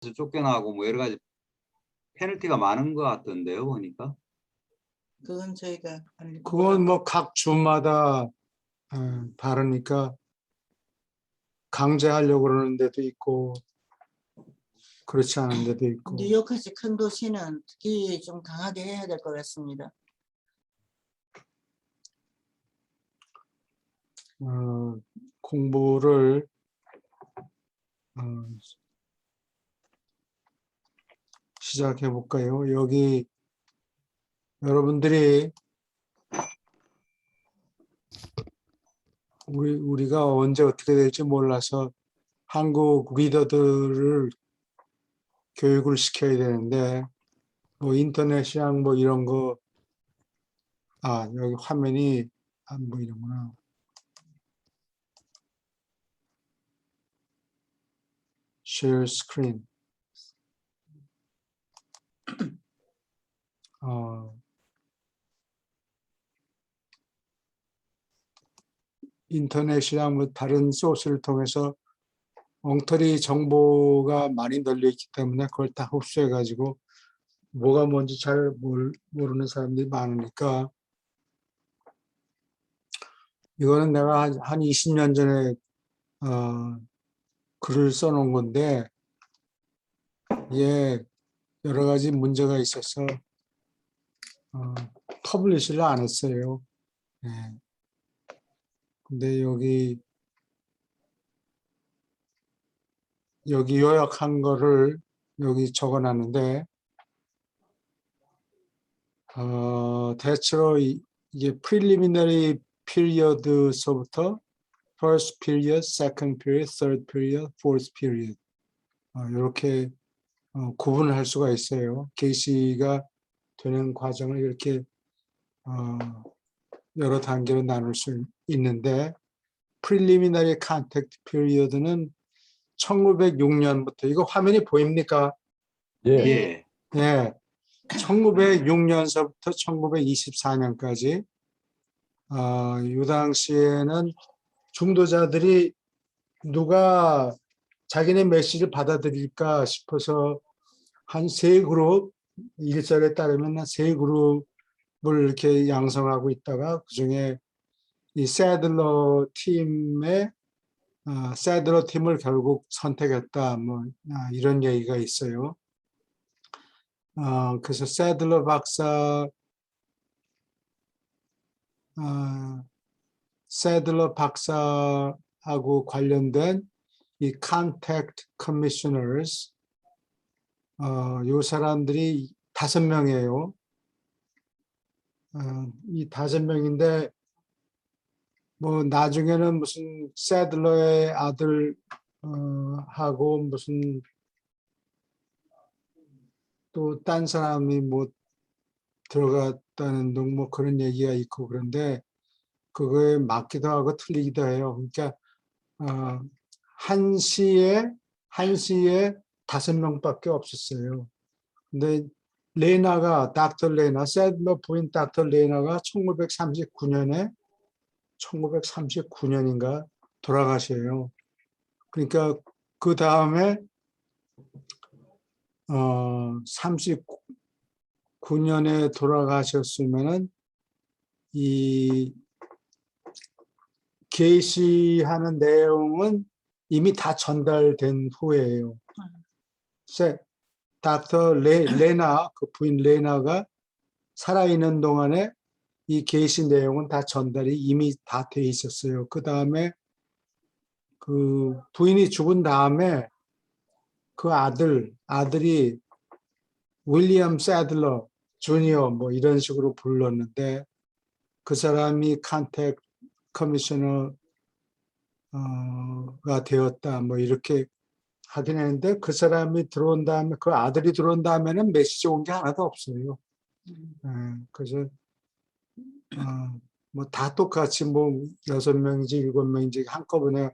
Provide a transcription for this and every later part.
쫓겨나고 뭐 여러 가지 페널티가 많은 것 같던데요, 보니까. 그건 저희가 그건 뭐 각 주마다 다르니까 강제하려고 그러는 데도 있고 그렇지 않은 데도 있고. 뉴욕같이 큰 도시는 특히 좀 강하게 해야 될 것 같습니다. 공부를 시작해 볼까요? 여기 여러분들이 우리가 언제 어떻게 될지 몰라서 한국 리더들을 교육을 시켜야 되는데 뭐 인터넷이랑 뭐 이런 거 여기 화면이 안 보이는구나. Share screen. 인터넷이랑 뭐 다른 소스를 통해서 엉터리 정보가 많이 널려 있기 때문에 그걸 다 흡수해 가지고 뭐가 뭔지 잘 모르는 사람들이 많으니까 이거는 내가 한 20년 전에 글을 써놓은 건데 이게 여러 가지 문제가 있어서 퍼블리시를 안 했어요. 네. 근데 여기 요약한 거를 여기 적어놨는데 대체로 이게 preliminary period서부터 first period, second period, third period, fourth period 이렇게 구분을 할 수가 있어요. 게시가 되는 과정을 이렇게 여러 단계로 나눌 수 있는데 preliminary contact period는 1906년부터 이거 화면이 보입니까? 예. 네. 1906년서부터 1924년까지 이 당시에는 중도자들이 누가 자기네 메시지를 받아들일까 싶어서 한 세 그룹, 일설에 따르면 세 그룹을 이렇게 양성하고 있다가 그중에 이 새들러 팀을 결국 선택했다. 뭐 이런 얘기가 있어요. 그래서 새들러 박사하고 관련된 이 contact commissioners, 요 사람들이 5명이에요. 이 5명인데, 뭐, 나중에는 무슨 새들러의 아들, 하고 무슨 또 딴 사람이 뭐 들어갔다는 등 뭐 그런 얘기가 있고 그런데 그거에 맞기도 하고 틀리기도 해요. 그러니까, 한 시에 5명밖에 없었어요. 근데 닥터 레나, 새들러 부인 닥터 레나가 1939년인가 돌아가셔요. 그러니까 그 다음에 39년에 돌아가셨으면은 이 게시하는 내용은 이미 다 전달된 후에요. 닥터 레나, 그 부인 레나가 살아있는 동안에 이 게시 내용은 다 전달이 이미 다 돼 있었어요. 그 다음에 그 부인이 죽은 다음에 그 아들이 윌리엄 새들러 주니어 뭐 이런 식으로 불렀는데 그 사람이 컨택 커미셔너가 되었다 뭐 이렇게 하긴 했는데 그 사람이 들어온 다음에 그 아들이 들어온 다음에는 메시지 온 게 하나도 없어요. 그래서 뭐 다 똑같이 뭐 6명인지 7명인지 한꺼번에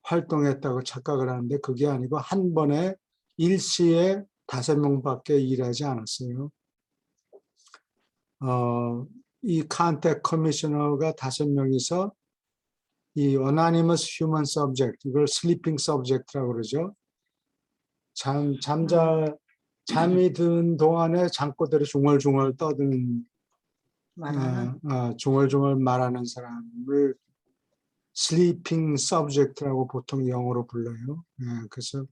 활동했다고 착각을 하는데 그게 아니고 한 번에 일시에 5명밖에 일하지 않았어요. 이 컨택 커미셔너가 5명이서 이 anonymous human subject, 이걸 sleeping subject라고 그러죠. 잠이 든 동안에 잠꼬대로 중얼중얼 떠드는 말하는 중얼중얼 말하는 사람을 sleeping subject라고 보통 영어로 불러요. 그래서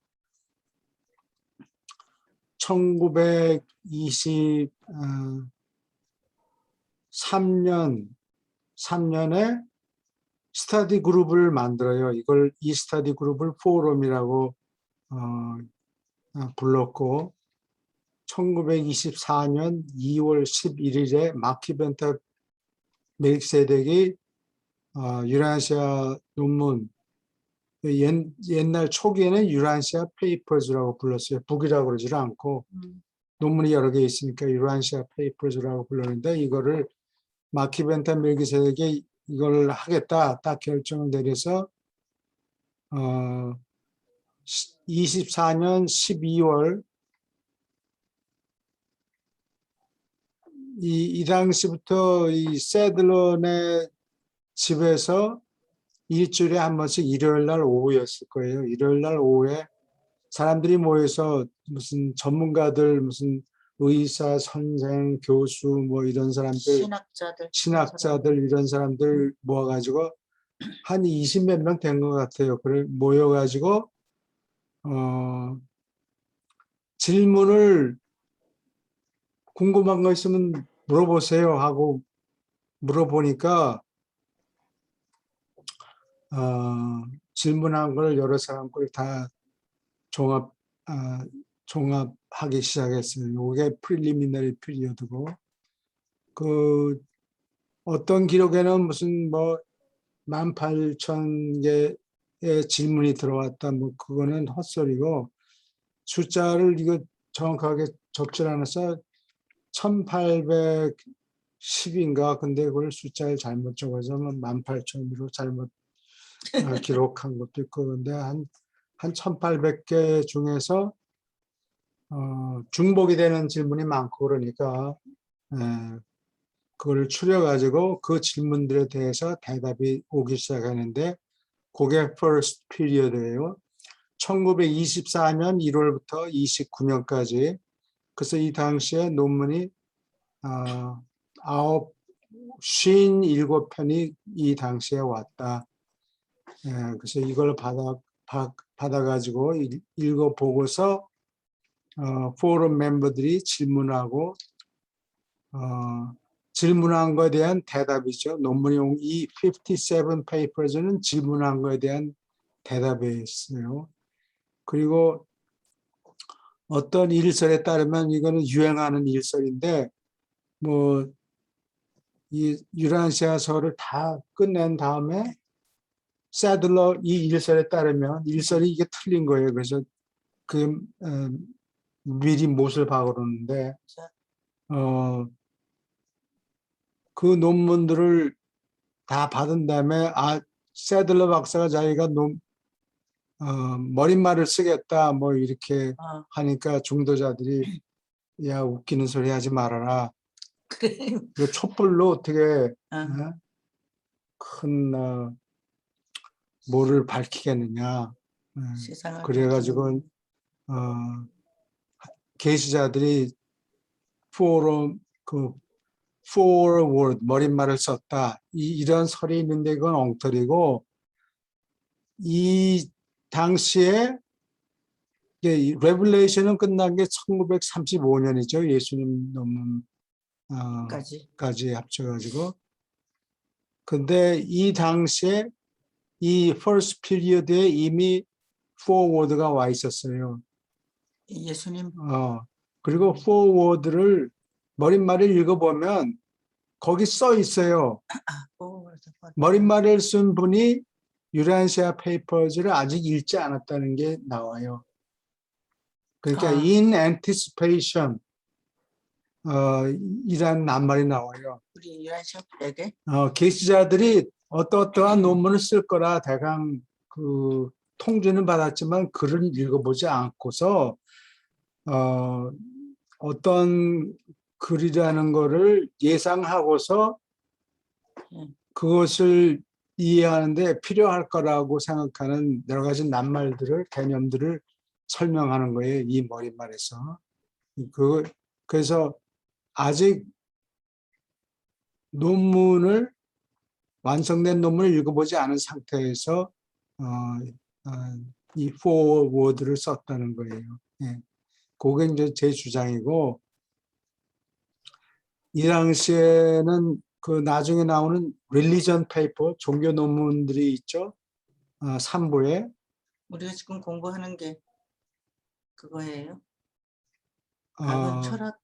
1923년에 스터디 그룹을 만들어요. 이 스터디 그룹을 포럼이라고 불렀고 1924년 2월 11일에 마키 벤터 멜기세덱이 유라시아 논문 옛날 초기에는 유라시아 페이퍼즈라고 불렀어요. 북이라고 그러지 않고 논문이 여러 개 있으니까 유라시아 페이퍼즈라고 불렀는데 이거를 마키 벤터 멜기세덱이 이걸 하겠다 딱 결정을 내려서 24년 12월 이 당시부터 이 세들런의 집에서 일주일에 한 번씩 일요일 날 오후였을 거예요. 일요일 날 오후에 사람들이 모여서 무슨 전문가들, 무슨 의사, 선생, 교수 뭐 이런 사람들, 신학자들 이런 사람들 모아가지고 한 20몇 명 된 것 같아요. 그래 모여가지고 질문을 궁금한 거 있으면 물어보세요 하고 물어보니까 질문한 걸 여러 사람들 다 종합하기 시작했어요. 이게 프리리미너리 피리어드고 그 어떤 기록에는 무슨 뭐 18,000개의 질문이 들어왔다 뭐 그거는 헛소리고 숫자를 이거 정확하게 적질 않아서 1810인가 근데 그걸 숫자를 잘못 적어서 18,000으로 잘못 기록한 것도 있고 그런데 한 1800개 중에서 중복이 되는 질문이 많고 그러니까 그걸 추려가지고 그 질문들에 대해서 대답이 오기 시작하는데 그게 first period예요. 1924년 1월부터 29년까지 그래서 이 당시에 논문이 57편이 이 당시에 왔다. 그래서 이걸 받아가지고 읽어보고서 포럼 멤버들이 질문하고 질문한 것에 대한 대답이죠. 논문이 이 57 페이퍼즈는 질문한 것에 대한 대답이었어요. 그리고 어떤 일설에 따르면 이거는 유행하는 일설인데 뭐 이 유라시아서를 다 끝낸 다음에 세들러 이 일설에 따르면 일설이 이게 틀린 거예요. 그래서 그 미리 못을 박으러는데 그 논문들을 다 받은 다음에 세들러 박사가 자기가 머릿말을 쓰겠다 뭐 이렇게 하니까 중도자들이 야 웃기는 소리 하지 말아라. 그래. 그 촛불로 어떻게 큰 뭐를 밝히겠느냐. 그래가지고 게시자들이 forward 머릿말을 썼다. 이런 설이 있는데 이건 엉터리고 이 당시에 레블레이션은 끝난 게 1935년이죠. 예수님 논문까지 합쳐가지고. 근데 이 당시에 이 first period에 이미 forward가 와 있었어요. 예수님. 그리고 forward를 머릿말을 읽어보면 거기 써 있어요. 머릿말을 쓴 분이 유라시아 페이퍼즈를 아직 읽지 않았다는 게 나와요. 그러니까 in anticipation 이란 낱말이 나와요. 우리 유라시아 페이퍼즈 게시자들이 어떠한 논문을 쓸 거라 대강 그 통지는 받았지만 글을 읽어보지 않고서 어떤 글이라는 거를 예상하고서 그것을 이해하는데 필요할 거라고 생각하는 여러 가지 낱말들을 개념들을 설명하는 거예요. 이 머릿말에서. 그래서 아직 완성된 논문을 읽어보지 않은 상태에서 이 forward를 썼다는 거예요. 예. 그게 이제 제 주장이고, 이 당시에는 그 나중에 나오는 릴리전 페이퍼, 종교 논문들이 있죠. 3부에. 우리가 지금 공부하는 게 그거예요. 어, 악은 철학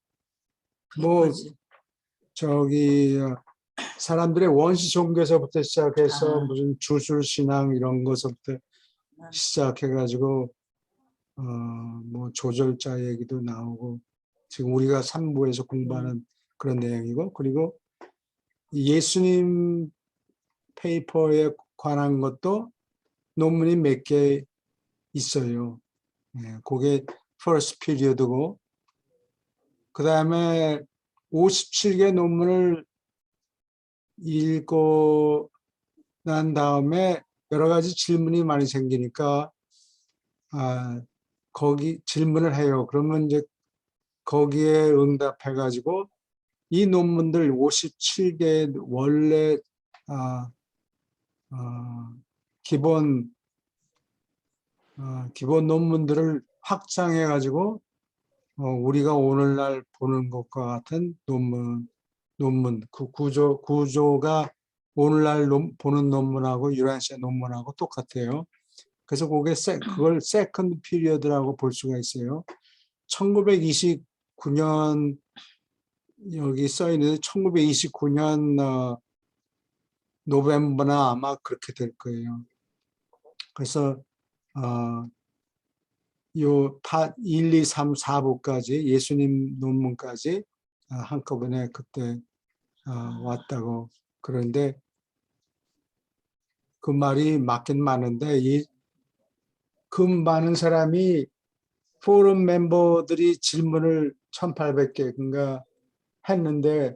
뭐 페이퍼지. 사람들의 원시 종교에서부터 시작해서 아. 무슨 주술 신앙 이런 것부터 시작해가지고 뭐 조절자 얘기도 나오고 지금 우리가 3부에서 공부하는 그런 내용이고, 그리고 예수님 페이퍼에 관한 것도 논문이 몇 개 있어요. 예, 그게 first period고, 그 다음에 57개 논문을 읽고 난 다음에 여러 가지 질문이 많이 생기니까 거기 질문을 해요. 그러면 이제 거기에 응답해 가지고 이 논문들 57개 원래 기본 논문들을 확장해 가지고 우리가 오늘날 보는 것과 같은 논문 그 구조가 오늘날 보는 논문하고 유란시아 논문하고 똑같아요. 그래서 그걸 세컨드 피리어드라고 볼 수가 있어요. 1929년 여기 써 있는데 1929년 노벰버나 아마 그렇게 될 거예요. 그래서 요 파 1, 2, 3, 4부까지 예수님 논문까지 한꺼번에 그때 왔다고. 그런데 그 말이 맞긴 맞는데 그 많은 사람이 포럼 멤버들이 질문을 1800개인가 했는데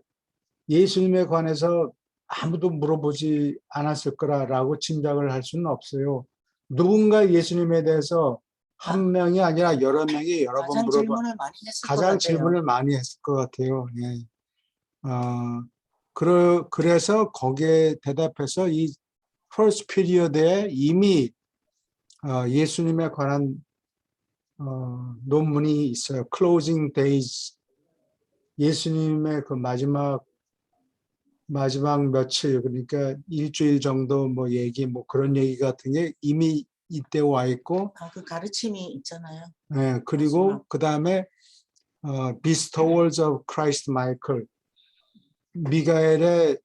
예수님에 관해서 아무도 물어보지 않았을 거라고 짐작을 할 수는 없어요. 누군가 예수님에 대해서 한 명이 아니라 여러 명이 여러 번 가장 질문을 많이 했을 것 가장 같아요. 질문을 많이 했을 것 같아요. 예. 그래서 거기에 대답해서 이 first period에 이미 예수님에 관한 논문이 있어요. Closing Days. 예수님의 그 마지막 며칠, 그러니까 일주일 정도 뭐 그런 얘기 같은 게 이미 이때 와 있고, 그 가르침이 있잖아요. 예, 그리고 그 다음에 Bestowals of Christ Michael, 미가엘의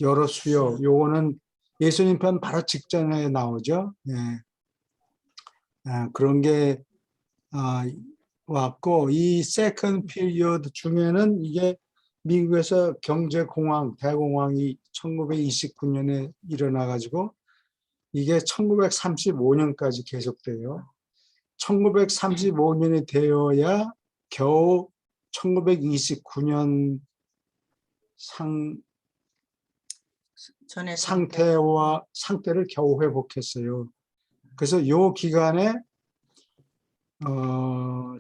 여러 수요. 요거는 예수님 편 바로 직전에 나오죠. 예. 그런 게 왔고, 이 세컨드 피리어드 중에는 이게 미국에서 경제공황, 대공황이 1929년에 일어나가지고 이게 1935년까지 계속돼요. 1935년이 되어야 겨우 1929년 전에 상태를 겨우 회복했어요. 그래서 요 기간에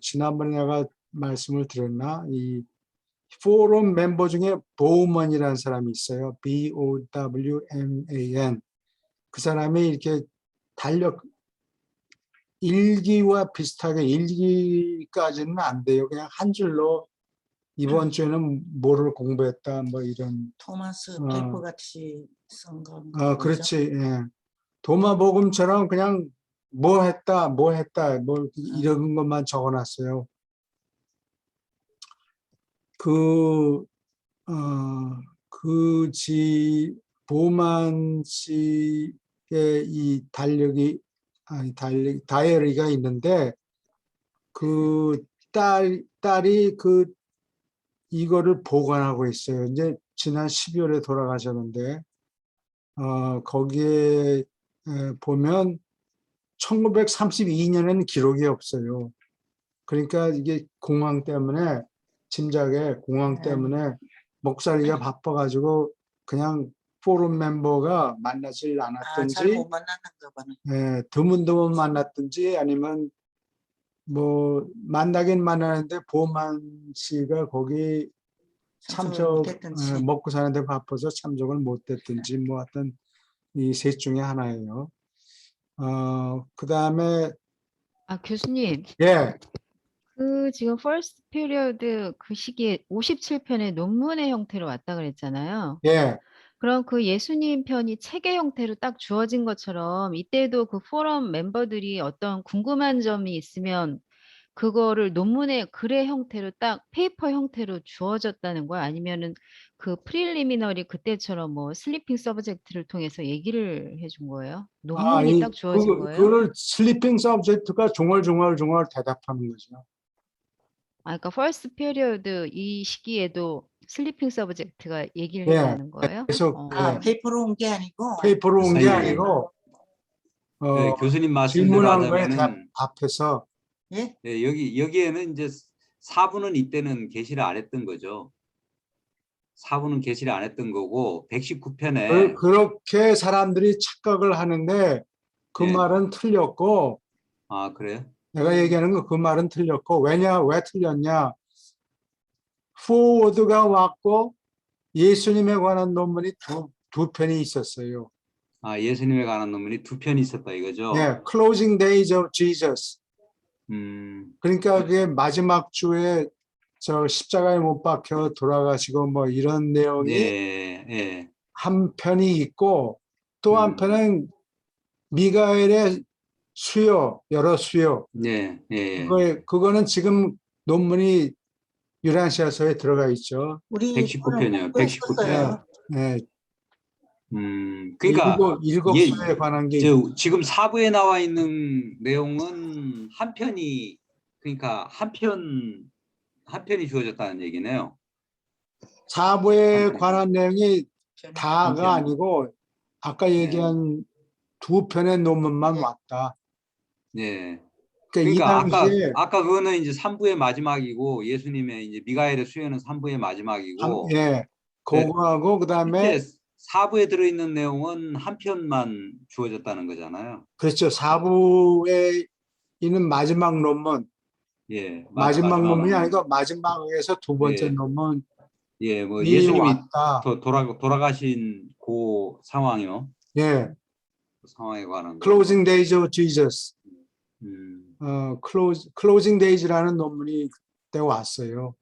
지난번에 내가 말씀을 드렸나? 이 포럼 멤버 중에 보우먼이라는 사람이 있어요. BOWMAN. 그 사람이 이렇게 일기와 비슷하게, 일기까지는 안 돼요. 그냥 한 줄로 이번 주에는 뭐를 공부했다, 뭐 이런. 토마스 페이퍼 같이 쓴 건가 보죠. 그렇지. 예. 도마복음처럼 그냥 뭐 했다, 뭐 이런 것만 적어놨어요. 보만 씨의 이 다이어리가 있는데, 그 딸이 이거를 보관하고 있어요. 이제 지난 12월에 돌아가셨는데, 거기에 보면 1932년에는 기록이 없어요. 그러니까 이게 공황 때문에 목살이가 바빠가지고 그냥 포럼 멤버가 만나질 잘 않았던지, 못 만났는가 보네. 예, 드문드문 만났든지 아니면 뭐 만나긴 만나는데 보만 씨가 거기 참석을 참석 못했던지. 먹고 사는데 바빠서 참석을 못했든지 뭐 하여튼 이 셋 중에 하나예요. 그다음에 아, 교수님, 예, 그 지금 first period 그 시기에 57편의 논문의 형태로 왔다 그랬잖아요. 예, 그럼 그 예수님 편이 책의 형태로 딱 주어진 것처럼 이때도 그 포럼 멤버들이 어떤 궁금한 점이 있으면 그거를 논문의 글의 형태로 딱 페이퍼 형태로 주어졌다는 거야? 아니면은 그 프릴리미너리 그때처럼 뭐 슬리핑 서브젝트를 통해서 얘기를 해준 거예요? 논문이 딱 주어진 거예요? 그거를 슬리핑 서브젝트가 중얼중얼 대답하는 거죠. 아, 그러니까 first period 이 시기에도 슬리핑 서브젝트가 얘기를 예, 했다는 거예요? 계속 아, 페이퍼로 온 게 아니고. 페이퍼로 온 게 아니, 아니고 예, 교수님 말씀대로 질문한 거에 하자면은 답해서 예? 예, 여기에는 이제 사부는 이때는 게시를 안 했던 거죠. 사부는 게시를 안 했던 거고 119편에 그렇게 사람들이 착각을 하는데 그 예. 말은 틀렸고 아 그래요? 내가 얘기하는 거 그 말은 틀렸고 왜 틀렸냐? 포워드가 왔고 예수님에 관한 논문이 두 편이 있었어요. 아 예수님에 관한 논문이 2편이 있었다 이거죠. 예, Closing Days of Jesus. 음, 그러니까 그게 마지막 주에 저 십자가에 못 박혀 돌아가시고 뭐 이런 내용이 예, 예. 한 편이 있고 또 한 편은 미가엘의 수요, 여러 수요. 예, 예. 그거는 지금 논문이 유란시아서에 들어가 있죠. 우리 119편이요. 119편. 네, 그러니까 일곱 예, 수에 관한 게 지금 사부에 나와 있는 내용은 한 편이 그러니까 한 편이 주어졌다는 얘기네요. 사부에 관한 내용이 다가 편. 아니고 아까 얘기한 두 편의 논문만 왔다. 예. 그러니까 이 그러니까 당시에 아까 그거는 이제 3부의 마지막이고 예수님의 이제 미가엘의 수요는 3부의 마지막이고 그거하고 그다음에 실제 4부에 들어있는 내용은 한 편만 주어졌다는 거잖아요. 그렇죠. 사부에 있는 마지막 논문, 예, 마지막 논문이 논문. 아니고 마지막에서 두 번째 예. 논문이 예, 뭐 예수님이 왔다. 돌아가신 그 상황이요. 예, 그 상황에 관한 거. Closing Days of Jesus. 음. Closing Days라는 논문이 그때 왔어요.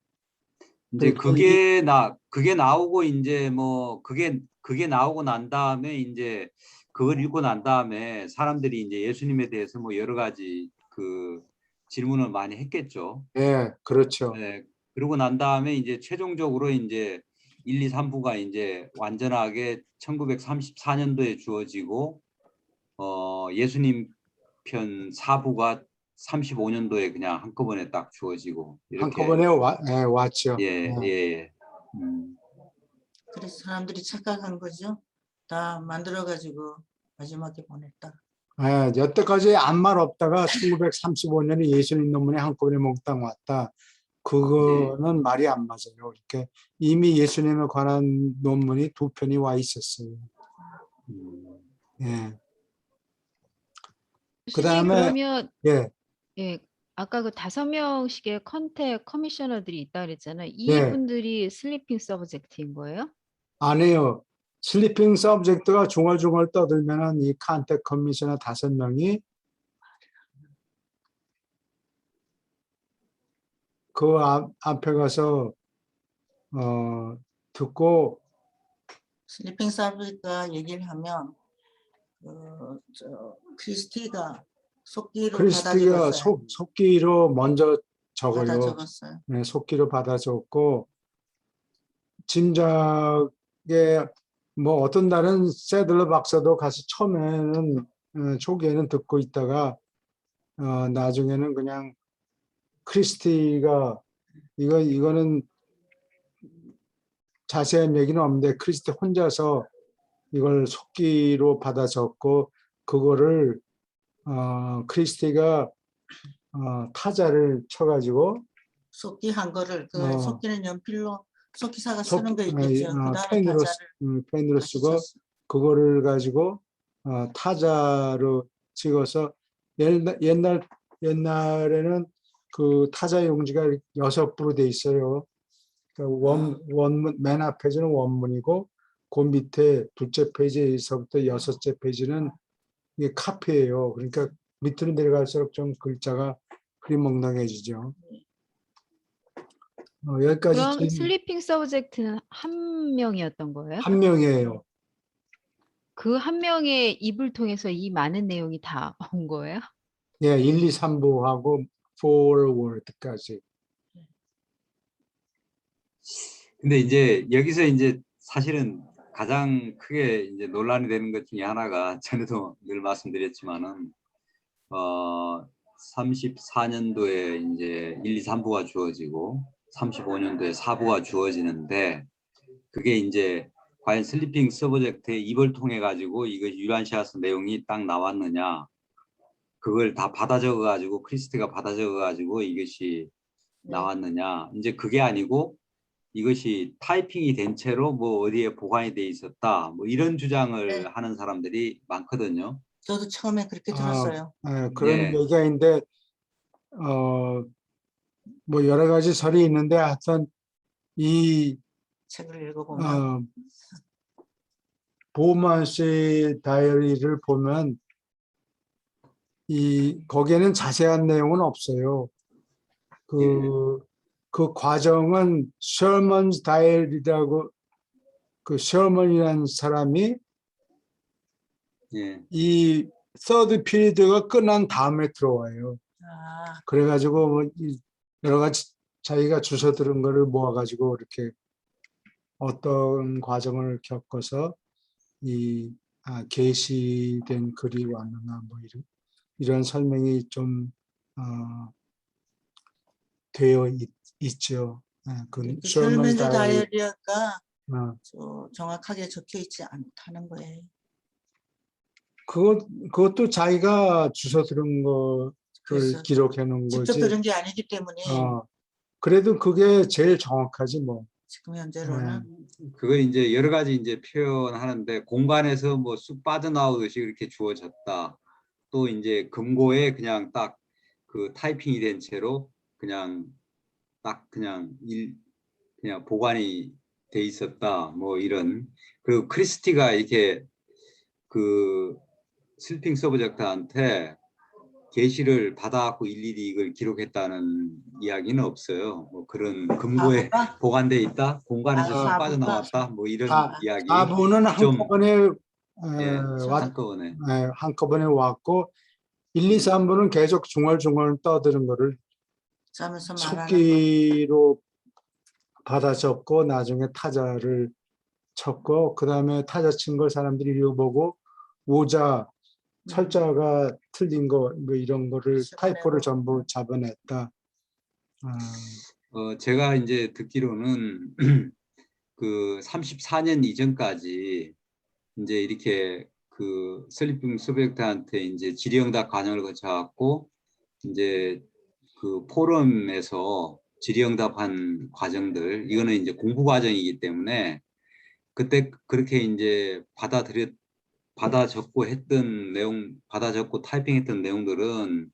이제 그러니까 그게 나오고 이제 뭐 그게 나오고 난 다음에 이제 그걸 읽고 난 다음에 사람들이 이제 예수님에 대해서 뭐 여러 가지 그 질문을 많이 했겠죠. 예, 그렇죠. 네. 그러고 난 다음에 이제 최종적으로 이제 1, 2, 3부가 이제 완전하게 1934년도에 주어지고 예수님 편 4부가 35년도에 그냥 한꺼번에 딱 주어지고 이렇게 한꺼번에 왔죠. 예, 예. 그래서 사람들이 착각한 거죠. 다 만들어가지고 마지막에 보냈다. 예, 여태까지 아무 말 없다가 1935년에 예수님 논문이 한꺼번에 몽땅 왔다. 그거는 말이 안 맞아요. 이렇게 이미 예수님에 관한 논문이 두 편이 와 있었어요. 예. 교수님, 그다음에 그러면 예, 예, 아까 그 5명씩의 컨택 커미셔너들이 있다 그랬잖아요. 예. 이분들이 슬리핑 서브젝트인 거예요? 아니에요. 슬리핑 서브젝트가 중얼중얼 떠들면은 이 컨택 커미셔너 5명이 그 앞에 가서 듣고 슬리핑 서브가 얘기를 하면 크리스티가 속기로 받아 크리스티가 적었어요. 속기로 먼저 받아 적어요. 적었어요. 네, 속기로 받아 적고 짐작에 뭐 어떤 날은 세들러 박사도 가서 처음에는 초기에는 듣고 있다가 나중에는 그냥 크리스티가 이거는 자세한 얘기는 없는데 크리스티 혼자서 이걸 속기로 받아 적고 그거를 크리스티가 타자를 쳐가지고 속기 한 거를 그 속기는 연필로 석기사가 쓰는 거 있겠죠. 그 다음에 펜으로 타자를 펜으로 다시 쓰고 썼어. 그거를 가지고 타자로 찍어서 옛날에는 그 타자 용지가 6부로 돼 있어요. 그러니까 원문 맨 앞에는 원문이고 그 밑에 둘째 페이지에서부터 6째 페이지는 이게 카피예요. 그러니까 밑으로 내려갈수록 좀 글자가 흐리멍덩해지죠. 여기까지 그럼 슬리핑 서브젝트는 한 명이었던 거예요? 한 명이에요. 그 한 명의 입을 통해서 이 많은 내용이 다 온 거예요? 예, 1, 2, 3부하고 forward까지. 근데 이제 여기서 이제 사실은 가장 크게 이제 논란이 되는 것 중에 하나가 전에도 늘 말씀드렸지만은 34년도에 이제 1, 2, 3부가 주어지고 35년도에 4부가 주어지는데 그게 이제 과연 슬리핑 서브젝트의 입을 통해 가지고 이거 유란시아스 내용이 딱 나왔느냐 그걸 다 받아 적어 가지고 크리스트가 받아 적어 가지고 이것이 나왔느냐 이제 그게 아니고 이것이 타이핑이 된 채로 뭐 어디에 보관이 돼 있었다 뭐 이런 주장을 네. 하는 사람들이 많거든요. 저도 처음에 그렇게 들었어요. 그런 예. 얘기가 있는데 뭐 여러 가지 설이 있는데 하여튼 이 책을 읽어보면 보만스의 다이어리를 보면 거기에는 자세한 내용은 없어요. 그 과정은 셔먼스 다이어리라고 그 셔먼이라는 사람이 예. 이 서드 피리드가 끝난 다음에 들어와요. 그래가지고 뭐 여러 가지 자기가 주워 들은 거를 모아가지고 이렇게 어떤 과정을 겪어서 게시된 글이 왔느냐 뭐 이런 설명이 좀 되어 있죠. 그 셔먼스 셜맨즈 다이어리. 다이어리가 정확하게 적혀 있지 않다는 거예요. 그것도 자기가 주워 들은 거를 그래서 기록해 놓은 직접 거지. 들은 게 아니기 때문에 그래도 그게 제일 정확하지 뭐. 지금 현재로는 그걸 이제 여러 가지 이제 표현하는데 공간에서 뭐 쑥 빠져나오듯이 이렇게 주어졌다. 또 이제 금고에 그냥 딱 그 타이핑이 된 채로 그냥 딱 그냥 보관이 돼 있었다. 뭐 이런 그리고 크리스티가 이렇게 그 슬핑 서브젝트한테 게시를 받아갖고 일일이 이걸 기록했다는 이야기는 없어요. 뭐 그런 금고에 바보가 보관돼 있다, 공간에서 쑥 바보가 빠져나왔다, 뭐 이런 이야기. 4부는 좀 한꺼번에 예, 한꺼번에 한꺼번에. 왔고 1, 2, 3부는 계속 중얼중얼 떠드는 거를 짜면서 말하는 거. 속기로 받아 적고 나중에 타자를 쳤고 그 다음에 타자 친 걸 사람들이 읽어보고 오자 철자가 틀린 거 뭐 이런 거를 타이포를 전부 잡아냈다. 제가 이제 듣기로는 그 34년 이전까지 이제 이렇게 그 슬리핑 서브젝트한테 이제 질의응답 과정을 거쳐갖고 이제 그 포럼에서 질의응답한 과정들 이거는 이제 공부 과정이기 때문에 그때 그렇게 이제 받아 적고 했던 내용, 받아 적고 타이핑했던 내용들은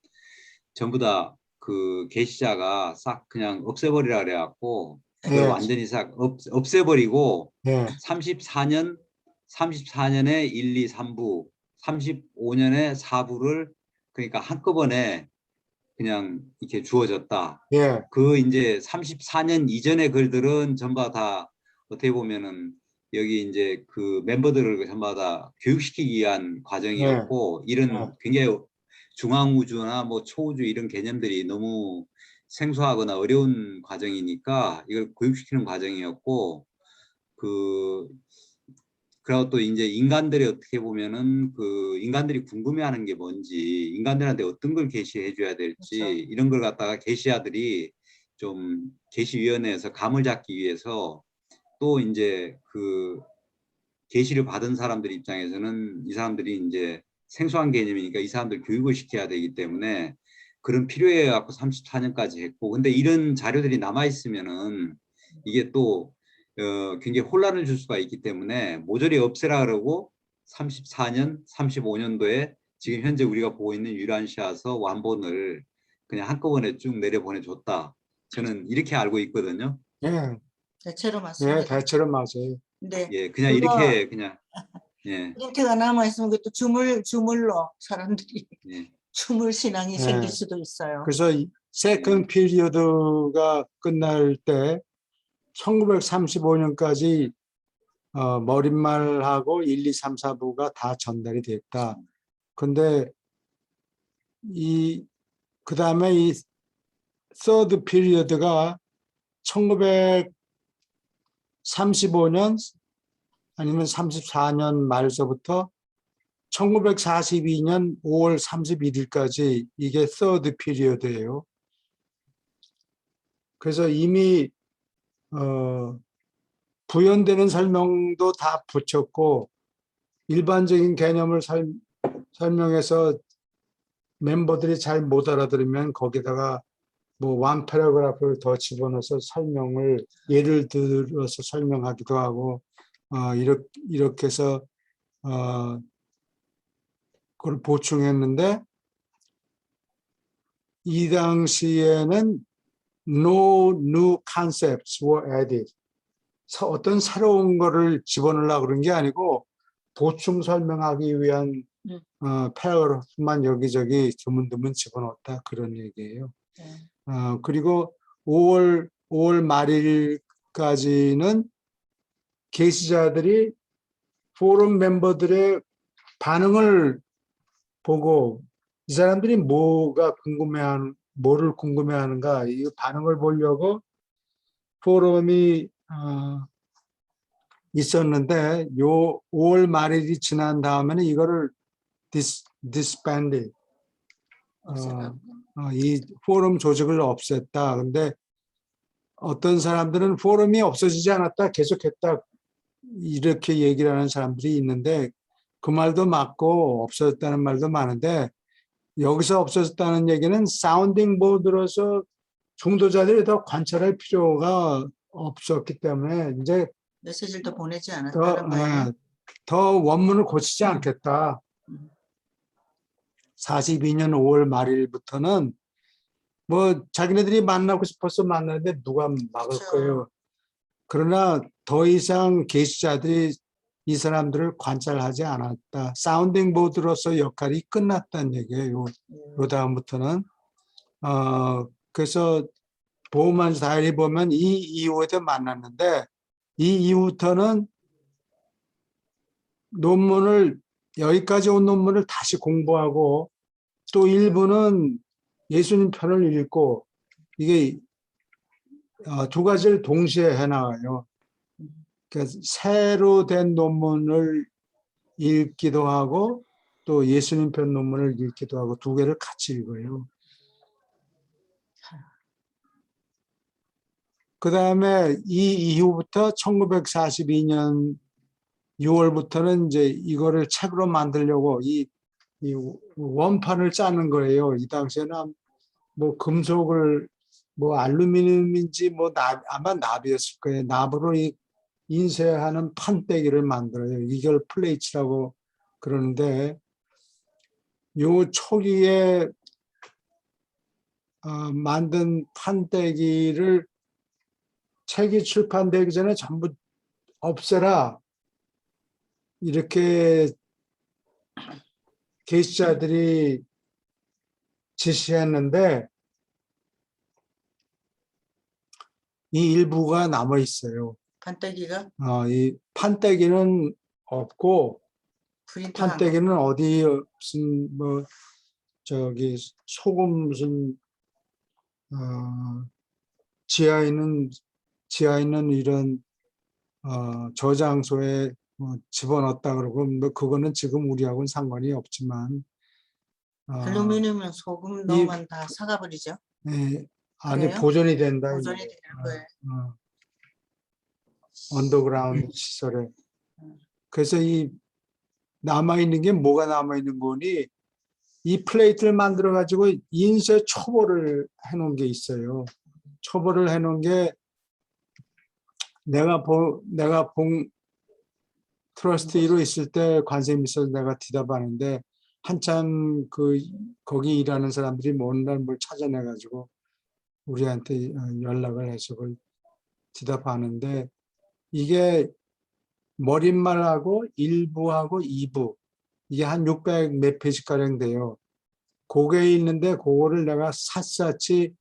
전부 다 그 게시자가 싹 그냥 없애버리라 그래갖고 그걸 완전히 싹 없애버리고 34년에 1, 2, 3부, 35년에 4부를 그러니까 한꺼번에 그냥 이렇게 주어졌다. 그 이제 34년 이전의 글들은 전부 다 어떻게 보면은 여기 이제 그 멤버들을 전부 다 교육시키기 위한 과정이었고 이런 굉장히 중앙우주나 뭐 초우주 이런 개념들이 너무 생소하거나 어려운 과정이니까 이걸 교육시키는 과정이었고 그리고 또 이제 인간들이 어떻게 보면은 그 인간들이 궁금해하는 게 뭔지 인간들한테 어떤 걸 게시해 줘야 될지 그렇죠. 이런 걸 갖다가 게시자들이 좀 게시위원회에서 감을 잡기 위해서 또 이제 그 게시를 받은 사람들 입장에서는 이 사람들이 이제 생소한 개념이니까 이 사람들 교육을 시켜야 되기 때문에 그런 필요해 갖고 34년까지 했고 근데 이런 자료들이 남아 있으면은 이게 또 굉장히 혼란을 줄 수가 있기 때문에 모조리 없애라 그러고 34년, 35년도에 지금 현재 우리가 보고 있는 유란시아서 완본을 그냥 한꺼번에 쭉 내려보내줬다. 저는 이렇게 알고 있거든요. 예, 대체로 예, 맞습니다. 대체로 맞아요. 근데 예, 그냥 그거 이렇게 그냥 예, 프린트가 남아 있으면 그것도 주물로 사람들이 예. 주물 신앙이 예. 생길 수도 있어요. 그래서 세컨 피리어드가 끝날 때 1935년까지 머릿말하고 1, 2, 3, 4부가 다 전달이 됐다. 근데 그 다음에 이 서드 피리어드가 1935년 아니면 34년 말서부터 1942년 5월 31일까지 이게 서드 피리어드예요. 그래서 이미 부연되는 설명도 다 붙였고 일반적인 개념을 설명해서 멤버들이 잘 못 알아들으면 거기다가 뭐 원 패러그래프를 더 집어넣어서 설명을 예를 들어서 설명하기도 하고 이렇게 해서 그걸 보충했는데 이 당시에는 no new concepts were added. 어떤 새로운 거를 집어넣으려고 그런 게 아니고 보충 설명하기 위한 패러그래프만 여기저기 드문드문 집어넣었다 그런 얘기예요. 네. 그리고 5월 말일까지는 게시자들이 포럼 멤버들의 반응을 보고 이 사람들이 뭐를 궁금해하는가 이 반응을 보려고 포럼이 있었는데 요 5월 말일이 지난 다음에는 이거를 disbanded 이 포럼 조직을 없앴다. 근데 어떤 사람들은 포럼이 없어지지 않았다, 계속했다 이렇게 얘기를 하는 사람들이 있는데 그 말도 맞고 없어졌다는 말도 많은데 여기서 없어졌다는 얘기는 사운딩 보드로서 중도자들이 더 관찰할 필요가 없었기 때문에 이제 메시지를 더 보내지 않았다는 거예요. 더 원문을 고치지 않겠다. 42년 5월 말일부터는 뭐 자기네들이 만나고 싶어서 만나는데 누가 막을 그렇죠. 거예요. 그러나 더 이상 게시자들이 이 사람들을 관찰하지 않았다. 사운딩 보드로서 역할이 끝났다는 얘기예요. 요 다음부터는 그래서 보험한 다일이 보면 이 이후에도 만났는데 이 이후부터는 논문을 여기까지 온 논문을 다시 공부하고 또 일부는 예수님 편을 읽고 이게 두 가지를 동시에 해나가요. 그러니까 새로 된 논문을 읽기도 하고 또 예수님 편 논문을 읽기도 하고 두 개를 같이 읽어요. 그 다음에 이 이후부터 1942년 6월부터는 이제 이거를 책으로 만들려고 이 원판을 짜는 거예요. 이 당시에는 뭐 금속을 뭐 알루미늄인지 뭐 아마 납이었을 거예요. 납으로 인쇄하는 판때기를 만들어요. 이걸 플레이츠라고 그러는데 요 초기에 만든 판때기를 책이 출판되기 전에 전부 없애라 이렇게 게시자들이 지시했는데 이 일부가 남아 있어요. 판때기가 이 판때기는 없고 프린트한 거. 판때기는 어디 무슨 뭐 저기 소금 무슨 지하에 있는 이런 저장소에 집어넣었다 그러고 뭐 그거는 지금 우리하고는 상관이 없지만 알루미늄은 소금 넣으면 다 삭아버리죠. 예, 안에 그래요? 보존이 된다. 보존이 되는 거예요. 언더그라운드 시설에. 그래서 이 남아있는 게 뭐가 남아있는 거니 이 플레이트를 만들어 가지고 인쇄 초보를 해놓은 게 있어요. 초보를 해놓은 게 내가 본 트러스티로 있을 때 관세음 있어서 내가 대답하는데 한참 거기 일하는 사람들이 뭔가 뭘 찾아내가지고 우리한테 연락을 해서 그걸 대답하는데 이게 머릿말하고 1부하고 2부 이게 한 600 몇 페이지가량 돼요. 그게 있는데 그거를 내가 샅샅이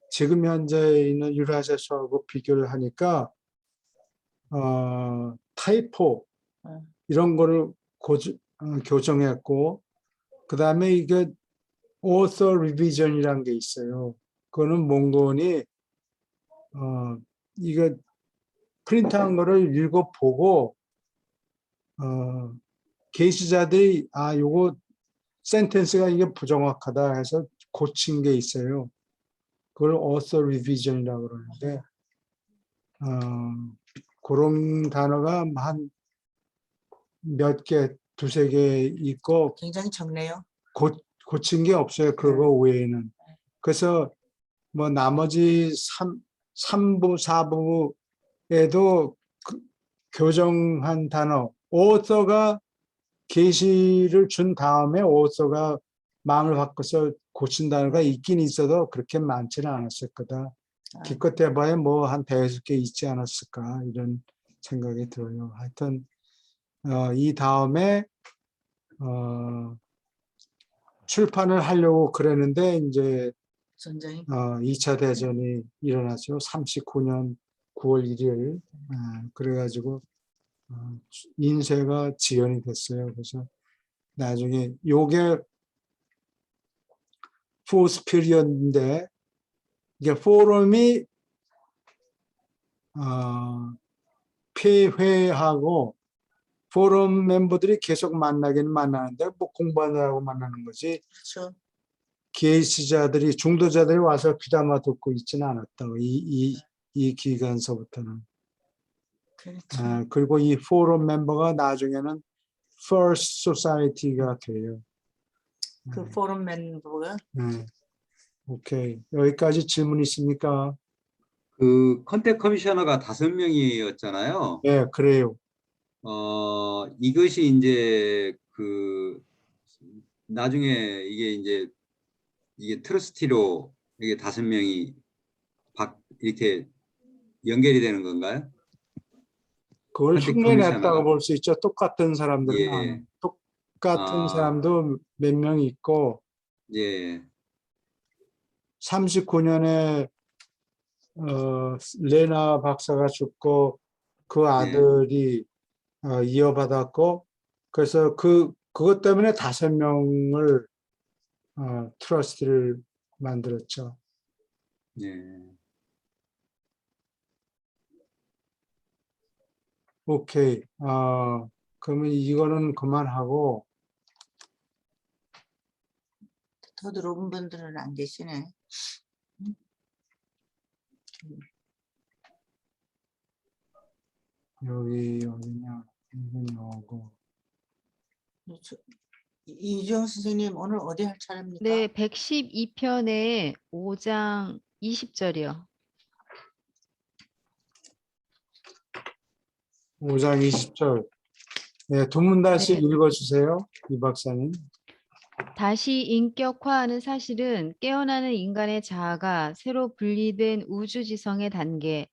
지금 현재 있는 유라세서하고 비교를 하니까 타이포 이런 거를 교정했고 그다음에 이게 author revision이라는 게 있어요. 그거는 몽곤이 이거 프린트한 거를 읽어보고 게시자들이 요거 센텐스가 이게 부정확하다 해서 고친 게 있어요. 그걸 author revision이라고 그러는데 그런 단어가 한 몇 개, 두세 개 있고 굉장히 적네요. 고친 게 없어요. 그거 외에는. 그래서 뭐 나머지 3부, 4부에도 교정한 단어, 오서가 게시를 준 다음에 오서가 마음을 바꿔서 고친 단어가 있긴 있어도 그렇게 많지는 않았을 거다. 기껏 해봐야 뭐 한 대여섯 개 있지 않았을까 이런 생각이 들어요. 하여튼 이 다음에 출판을 하려고 그랬는데 이제 전쟁이 2차 대전이 일어났죠. 39년 9월 1일. 그래가지고 인쇄가 지연이 됐어요. 그래서 나중에 요게 포스 피리어드인데 이게 포럼이 폐회하고 포럼 멤버들이 계속 만나기는 만나는데 뭐 공부하느라고 만나는 거지. 그렇죠. 게시자들이 중도자들이 와서 귀담아 듣고 있지는 않았다고 이 기간서부터는. 그렇죠. 그리고 이 포럼 멤버가 나중에는 First Society가 돼요. 그 포럼 멤버가 오케이. 여기까지 질문 있습니까? 그 컨택 커미셔너가 5명이었잖아요. 네, 그래요. 이것이 이제 나중에 이게 트러스티로 이게 5명이 이렇게 연결이 되는 건가요? 그걸 컨택 흉내냈다고 커미셔너가. 볼 수 있죠. 똑같은 사람들은 아니에요. 예. 똑같은 사람도 몇 명 있고 예. 39년에 레나 박사가 죽고 그 예. 아들이 이어받았고 그래서 그것 때문에 5명을 트러스트를 만들었죠. 예. 오케이. 그러면 이거는 그만하고 더 들어온 분들은 안 계시네. 여기 어디냐? 이건 요거. 이주영 선생님 오늘 어디 할 차례입니까? 네, 112편에 5장 20절이요. 5장 20절. 네, 두 문단씩 네. 읽어주세요. 이 박사님. 다시 인격화하는 사실은 깨어나는 인간의 자아가 새로 분리된 우주지성의 단계,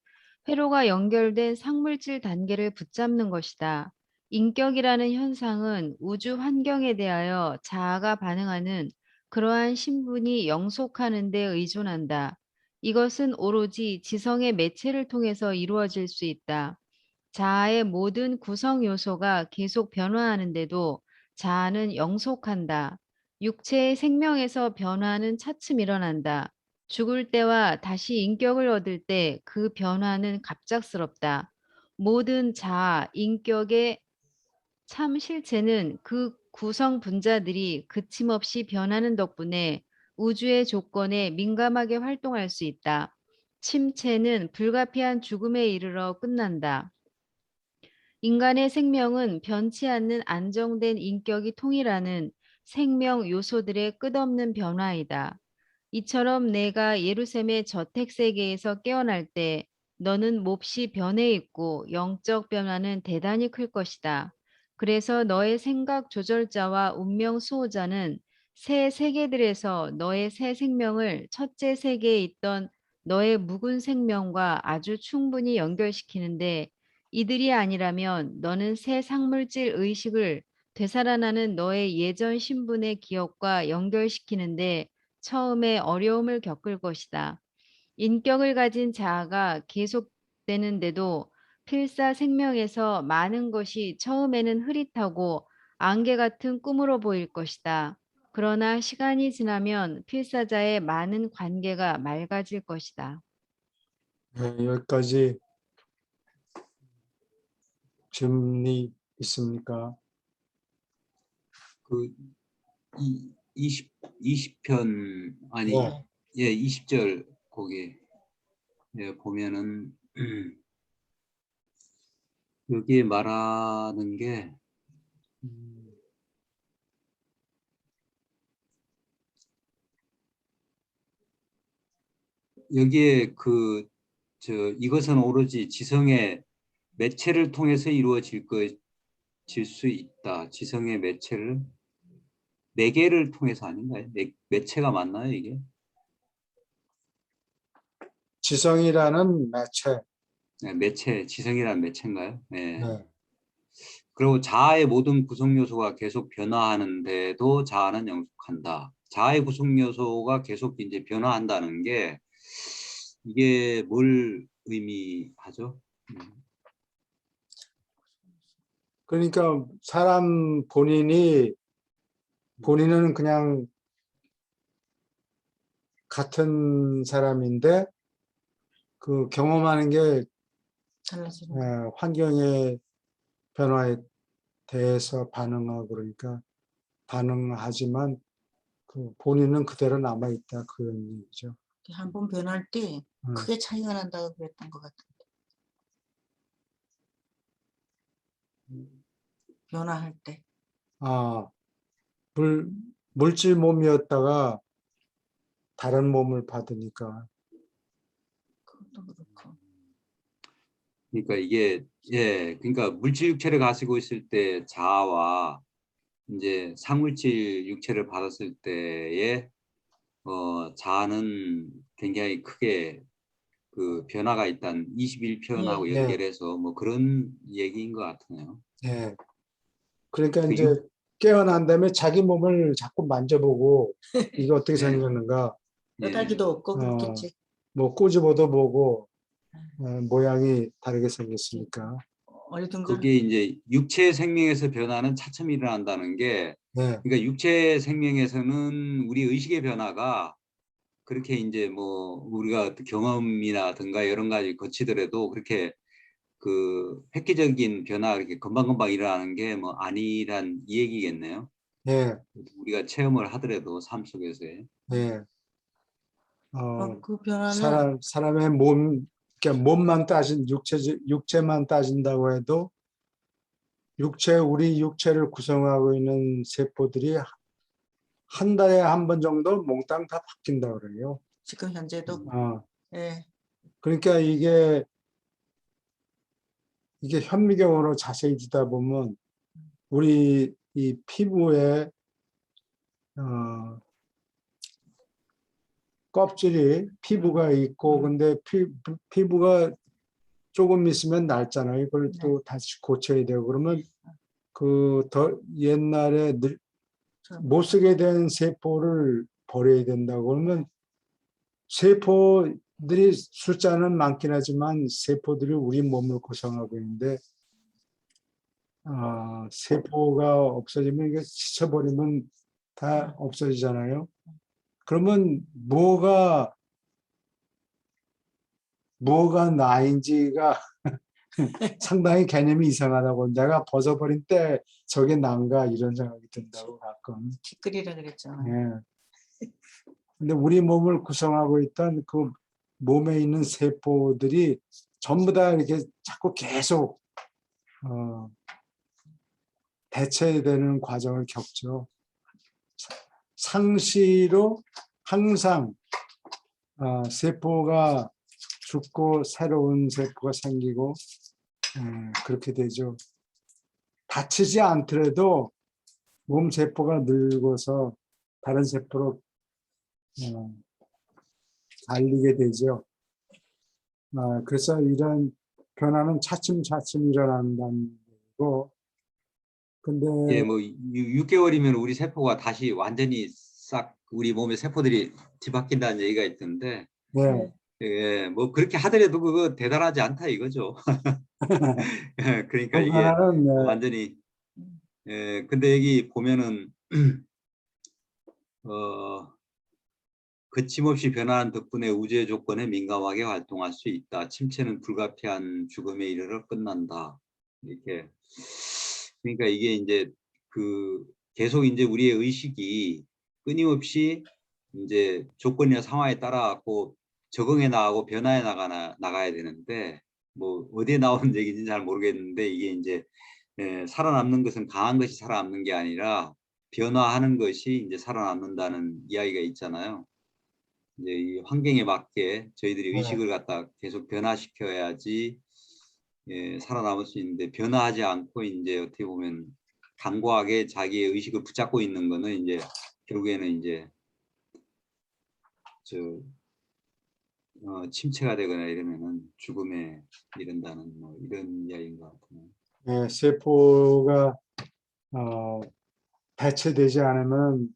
회로가 연결된 상물질 단계를 붙잡는 것이다. 인격이라는 현상은 우주 환경에 대하여 자아가 반응하는 그러한 신분이 영속하는 데 의존한다. 이것은 오로지 지성의 매체를 통해서 이루어질 수 있다. 자아의 모든 구성 요소가 계속 변화하는데도 자아는 영속한다. 육체의 생명에서 변화는 차츰 일어난다. 죽을 때와 다시 인격을 얻을 때 그 변화는 갑작스럽다. 모든 자아, 인격의 참 실체는 그 구성 분자들이 그침없이 변하는 덕분에 우주의 조건에 민감하게 활동할 수 있다. 침체는 불가피한 죽음에 이르러 끝난다. 인간의 생명은 변치 않는 안정된 인격이 통일하는 생명 요소들의 끝없는 변화이다. 이처럼 내가 예루살렘의 저택 세계에서 깨어날 때 너는 몹시 변해 있고 영적 변화는 대단히 클 것이다. 그래서 너의 생각 조절자와 운명 수호자는 새 세계들에서 너의 새 생명을 첫째 세계에 있던 너의 묵은 생명과 아주 충분히 연결시키는데 이들이 아니라면 너는 새 상물질 의식을 되살아나는 너의 예전 신분의 기억과 연결시키는데 처음에 어려움을 겪을 것이다. 인격을 가진 자아가 계속되는데도 필사 생명에서 많은 것이 처음에는 흐릿하고 안개 같은 꿈으로 보일 것이다. 그러나 시간이 지나면 필사자의 많은 관계가 맑아질 것이다. 네, 여기까지 질문이 있습니까? 그 20편 아니 네. 예 20절 거기 예, 보면은 여기에 말하는 게 여기에 이것은 오로지 지성의 매체를 통해서 이루어질 수 있다. 지성의 매체를 매개를 통해서 아닌가요? 매체가 맞나요, 이게? 지성이라는 매체. 네, 매체, 지성이라는 매체인가요? 네. 네. 그리고 자아의 모든 구성 요소가 계속 변화하는데도 자아는 영속한다. 자아의 구성 요소가 계속 이제 변화한다는 게 이게 뭘 의미하죠? 그러니까 사람 본인은 그냥 같은 사람인데 그 경험하는 게 달라지는 거. 환경의 변화에 대해서 반응하고 그러니까 반응하지만 그 본인은 그대로 남아 있다 그런 얘기죠. 한 번 변할 때 음. 크게 차이가 난다고 그랬던 것 같은데. 변화할 때. 아, 물질 몸이었다가 다른 몸을 받으니까. 그것도 그렇고. 그러니까 이게 그러니까 물질 육체를 가지고 있을 때 자아와 이제 상물질 육체를 받았을 때의 자아는 굉장히 크게 그 변화가 있다는 21편하고 예. 네, 연결해서 뭐 그런 얘기인 것 같네요. 네. 그러니까 그 이제 깨어난 다음에 자기 몸을 자꾸 만져보고 이게 어떻게 예, 생겼는가, 예. 뼈다귀도 없고 그렇겠지. 뭐 꼬집어도 보고 모양이 다르게 생겼으니까. 어리둥절. 그게 이제 육체 생명에서 변화는 차츰 일어난다는 게 네, 그러니까 육체 생명에서는 우리 의식의 변화가 그렇게 이제 뭐 우리가 경험이라든가 이런 가지 거치더라도 그렇게 그 획기적인 변화 이렇게 금방금방 일어나는 게 뭐 아니란 이 얘기겠네요. 네, 우리가 체험을 하더라도 삶 속에서의. 네. 그 변화는 사람의 그러니까 몸만 육체만 따진다고 해도 우리 육체를 구성하고 있는 세포들이 한 달에 한 번 정도 몽땅 다 바뀐다 그래요. 지금 현재도 어, 예. 그러니까 이게 현미경으로 자세히 듣다 보면 우리 이 피부에 껍질이 피부가 있고 근데 피부가 조금 있으면 낡잖아요. 이걸 네. 또 다시 고쳐야 되고 그러면 그 더 옛날에 못 쓰게 된 세포를 버려야 된다고 그러면 세포들이 숫자는 많긴 하지만 세포들이 우리 몸을 구성하고 있는데 세포가 없어지면 이게 지쳐버리면 다 없어지잖아요. 그러면 뭐가 나인지가 상당히 개념이 이상하다고 내가 벗어버린 때 저게 난가 이런 생각이 든다고 가끔. 티끌이라 그랬잖아요. 예. 근데 우리 몸을 구성하고 있던 그 몸에 있는 세포들이 전부 다 이렇게 자꾸 계속 대체되는 과정을 겪죠. 상시로 항상 세포가 죽고 새로운 세포가 생기고 그렇게 되죠. 다치지 않더라도 몸 세포가 늙어서 다른 세포로 달리게 되죠. 그래서 이런 변화는 차츰차츰 일어난다는 거고, 근데 예, 뭐 6개월이면 우리 세포가 다시 완전히 싹 우리 몸의 세포들이 뒤바뀐다는 얘기가 있던데, 네, 예, 뭐 그렇게 하더라도 그거 대단하지 않다 이거죠. 예, 그러니까 그 이게 변화는 완전히 근데 여기 보면은 거침없이 변화한 덕분에 우주의 조건에 민감하게 활동할 수 있다. 침체는 불가피한 죽음에 이르러 끝난다. 이렇게. 그러니까 이게 이제 계속 이제 우리의 의식이 끊임없이 이제 조건이나 상황에 따라 갖고 적응해 나가고 변화해 나가야 되는데, 뭐 어디에 나오는 얘기인지 잘 모르겠는데, 이게 이제 살아남는 것은 강한 것이 살아남는 게 아니라 변화하는 것이 이제 살아남는다는 이야기가 있잖아요. 이제 이 환경에 맞게 저희들이 의식을 갖다 계속 변화시켜야지 살아남을 수 있는데, 변화하지 않고 이제 어떻게 보면 강고하게 자기의 의식을 붙잡고 있는 거는 이제 결국에는 이제 침체가 되거나 이러면은 죽음에 이른다는 뭐 이런 이야기인 것 같아요. 세포가 대체되지 않으면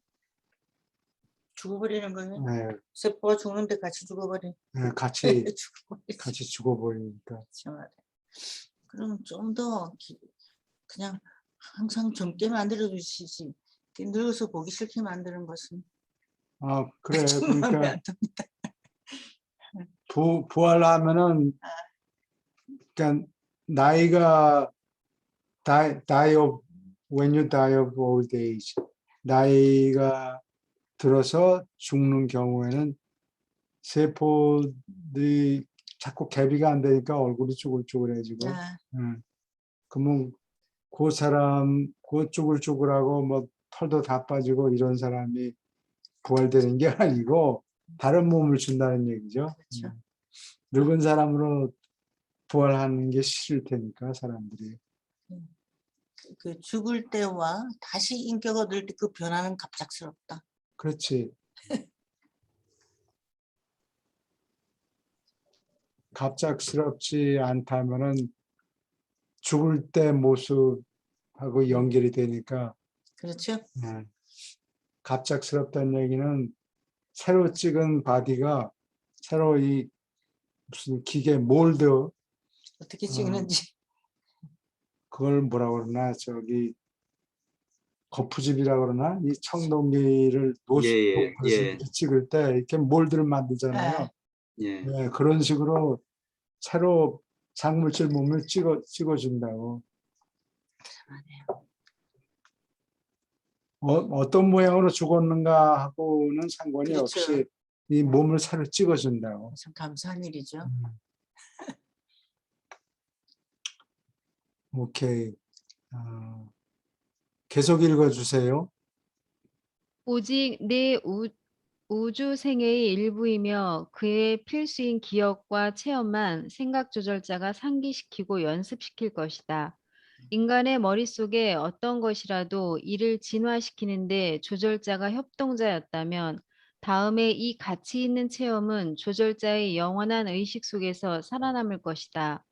죽어버리는 거예요. 네, 세포가 죽는데 같이 죽어버려. 같이 죽어버리지. 죽어버리니까. 그렇죠, 말이야. 그럼 좀 더 그냥 항상 젊게 만들어 주시지. 늙어서 보기 싫게 만드는 것은 그래. 좀 마음에 그러니까 안 듭니다. 부활하면은 그러니까 나이가 die of when you die of old age, 나이가 들어서 죽는 경우에는 세포들이 자꾸 개비가 안 되니까 얼굴이 쭈글쭈글해지고, 아, 그러면 그 사람 그 쭈글쭈글하고 뭐 털도 다 빠지고 이런 사람이 부활되는 게 아니고 다른 몸을 준다는 얘기죠. 그렇죠. 늙은 사람으로 부활하는 게 싫을 테니까 사람들이. 그 죽을 때와 다시 인격 얻을 때 그 변화는 갑작스럽다. 그렇지. 갑작스럽지 않다면은 죽을 때 모습하고 연결이 되니까. 그렇죠? 갑작스럽다는 얘기는 새로 찍은 바디가 새로 이 무슨 기계 몰드, 어떻게 찍는지. 그걸 뭐라 그러나 저기 거푸집이라 그러나 이 청동기를 예, 높여서 예, 이렇게 찍을 때 이렇게 몰드를 만들잖아요. 아, 예. 네, 그런 식으로 새로 작물질 몸을 찍어준다고. 어떤 모양으로 죽었는가 하고는 상관이 그렇죠. 없이 이 몸을 새로 찍어준다고. 참 감사한 일이죠. 오케이. 계속 읽어주세요. 오직 내 우주생애의 일부이며 그의 필수인 기억과 체험만 생각 조절자가 상기시키고 연습시킬 것이다. 인간의 머릿속에 어떤 것이라도 이를 진화시키는데 조절자가 협동자였다면 다음에 이 가치 있는 체험은 조절자의 영원한 의식 속에서 살아남을 것이다.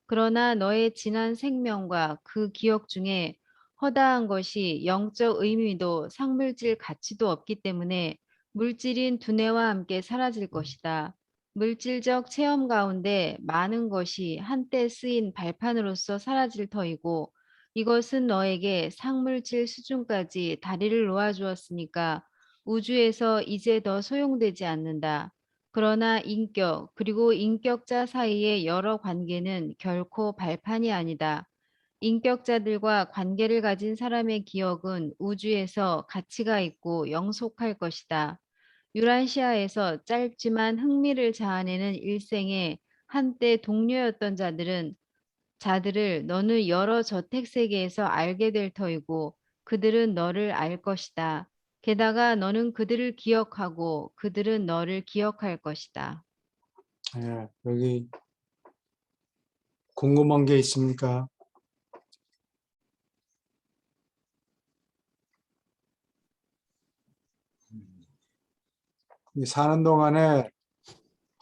그러나 너의 지난 생명과 그 기억 중에 허다한 것이 영적 의미도 상물질 가치도 없기 때문에 물질인 두뇌와 함께 사라질 것이다. 물질적 체험 가운데 많은 것이 한때 쓰인 발판으로서 사라질 터이고 이것은 너에게 상물질 수준까지 다리를 놓아주었으니까 우주에서 이제 더 소용되지 않는다. 그러나 인격 그리고 인격자 사이의 여러 관계는 결코 발판이 아니다. 인격자들과 관계를 가진 사람의 기억은 우주에서 가치가 있고 영속할 것이다. 유란시아에서 짧지만 흥미를 자아내는 일생에 한때 동료였던 자들을 너는 여러 저택 세계에서 알게 될 터이고 그들은 너를 알 것이다. 게다가 너는 그들을 기억하고 그들은 너를 기억할 것이다. 예, 여기 궁금한 게 있습니까? 이 사는 동안에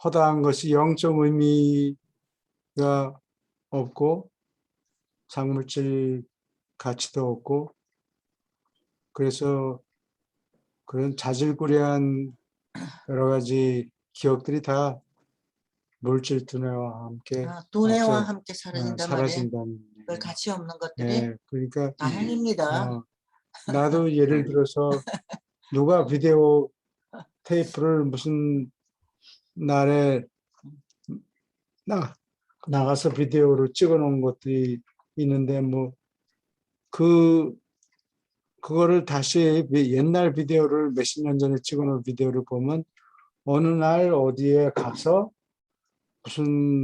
허다한 것이 영적 의미가 없고 작물질 가치도 없고 그래서 그런 자질구레한 여러 가지 기억들이 다 물질 두뇌와 함께 두뇌와 없어 함께 사라진단 말이에요. 사라진다는 그 얘기예요. 가치 없는 것들이 예, 그러니까 다행입니다. 나도 예를 들어서 누가 비디오 테이프를 무슨 날에 나가서 비디오로 찍어 놓은 것들이 있는데 뭐 그거를 다시 옛날 비디오를 몇십 년 전에 찍어 놓은 비디오를 보면 어느 날 어디에 가서 무슨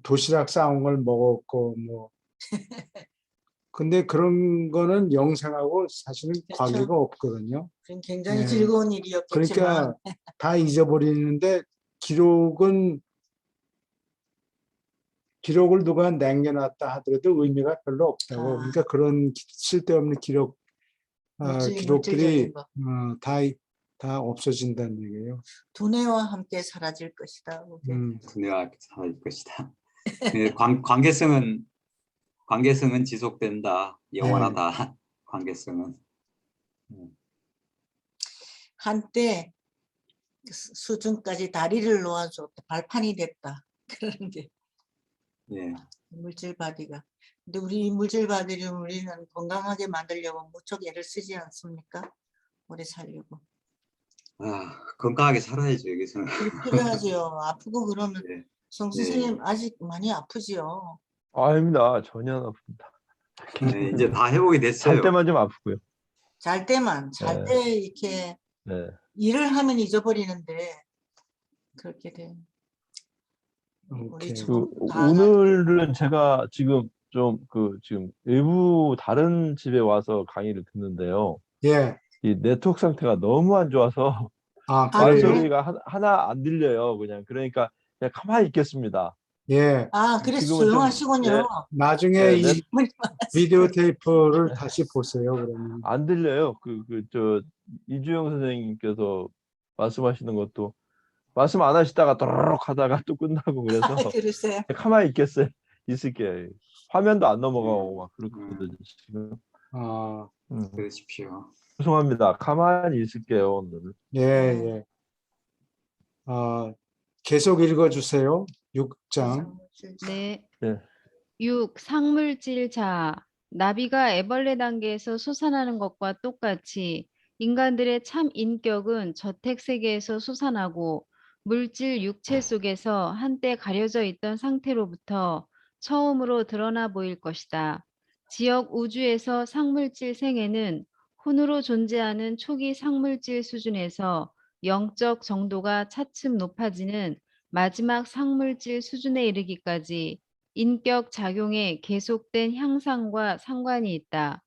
도시락 싸온 걸 먹었고 뭐 근데 그런 거는 영상하고 사실은 그렇죠. 관계가 없거든요. 그건 굉장히 예. 즐거운 일이었겠지만 그러니까 다 잊어버리는데 기록을 누가 남겨놨다 하더라도 의미가 별로 없다고. 그러니까 그런 쓸데없는 기록들이 물질적인 거. 다 없어진다는 얘기예요. 두뇌와 함께 사라질 것이다. 그게. 두뇌와 사라질 것이다. 예, 관계성은 지속된다. 영원하다. 관계성은. 한때 수중까지 다리를 놓아줬다. 발판이 됐다. 그런 게 예. 물질 바디가. 근데 우리 물질 바디를 우리는 건강하게 만들려고 무척 애를 쓰지 않습니까? 오래 살려고. 건강하게 살아야죠, 여기서는. 필요하지요. 아프고 그러면 예. 성 예. 선생님 아직 많이 아프지요. 아닙니다. 전혀 안 아픕니다. 예, 이제 다 회복이 됐어요. 잘 때만 좀 아프고요. 잘 때만 잘 때 이렇게 네. 일을 하면 잊어버리는데 그렇게 돼. 우리 오케이. 참 그 다 오늘은 제가 지금 지금 외부 다른 집에 와서 강의를 듣는데요. 예. 이 네트워크 상태가 너무 안 좋아서 그래요? 말소리가 하나 안 들려요. 그러니까 그냥 가만히 있겠습니다. 예. 그래서 지금은 좀, 조용하시군요. 나중에 네, 이 비디오 테이프를 다시 보세요. 그러면. 안 들려요. 이주영 선생님께서 말씀하시는 것도 말씀 안 하시다가 또르륵 하다가 또 끝나고 그래서 그러세요. 가만히 있을게요. 화면도 안 넘어가고 막 그렇거든요. 지금. 그러십시오. 죄송합니다. 가만히 있을게요. 오늘. 예, 예. 계속 읽어주세요. 6장. 네. 네. 6. 상물질 자아. 나비가 애벌레 단계에서 솟아나는 것과 똑같이 인간들의 참 인격은 저택 세계에서 솟아나고 물질 육체 속에서 한때 가려져 있던 상태로부터 처음으로 드러나 보일 것이다. 지역 우주에서 상물질 생애는 혼으로 존재하는 초기 상물질 수준에서 영적 정도가 차츰 높아지는 마지막 상물질 수준에 이르기까지 인격 작용의 계속된 향상과 상관이 있다.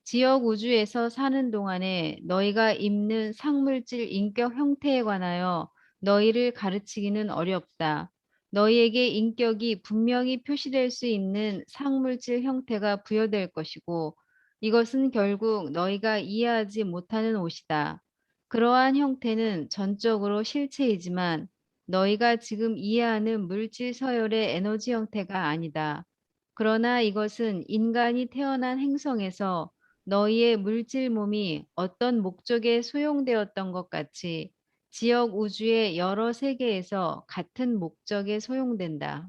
지역 우주에서 사는 동안에 너희가 입는 상물질 인격 형태에 관하여 너희를 가르치기는 어렵다. 너희에게 인격이 분명히 표시될 수 있는 상물질 형태가 부여될 것이고 이것은 결국 너희가 이해하지 못하는 옷이다. 그러한 형태는 전적으로 실체이지만 너희가 지금 이해하는 물질 서열의 에너지 형태가 아니다. 그러나 이것은 인간이 태어난 행성에서 너희의 물질 몸이 어떤 목적에 소용되었던 것 같이 지역 우주의 여러 세계에서 같은 목적에 소용된다.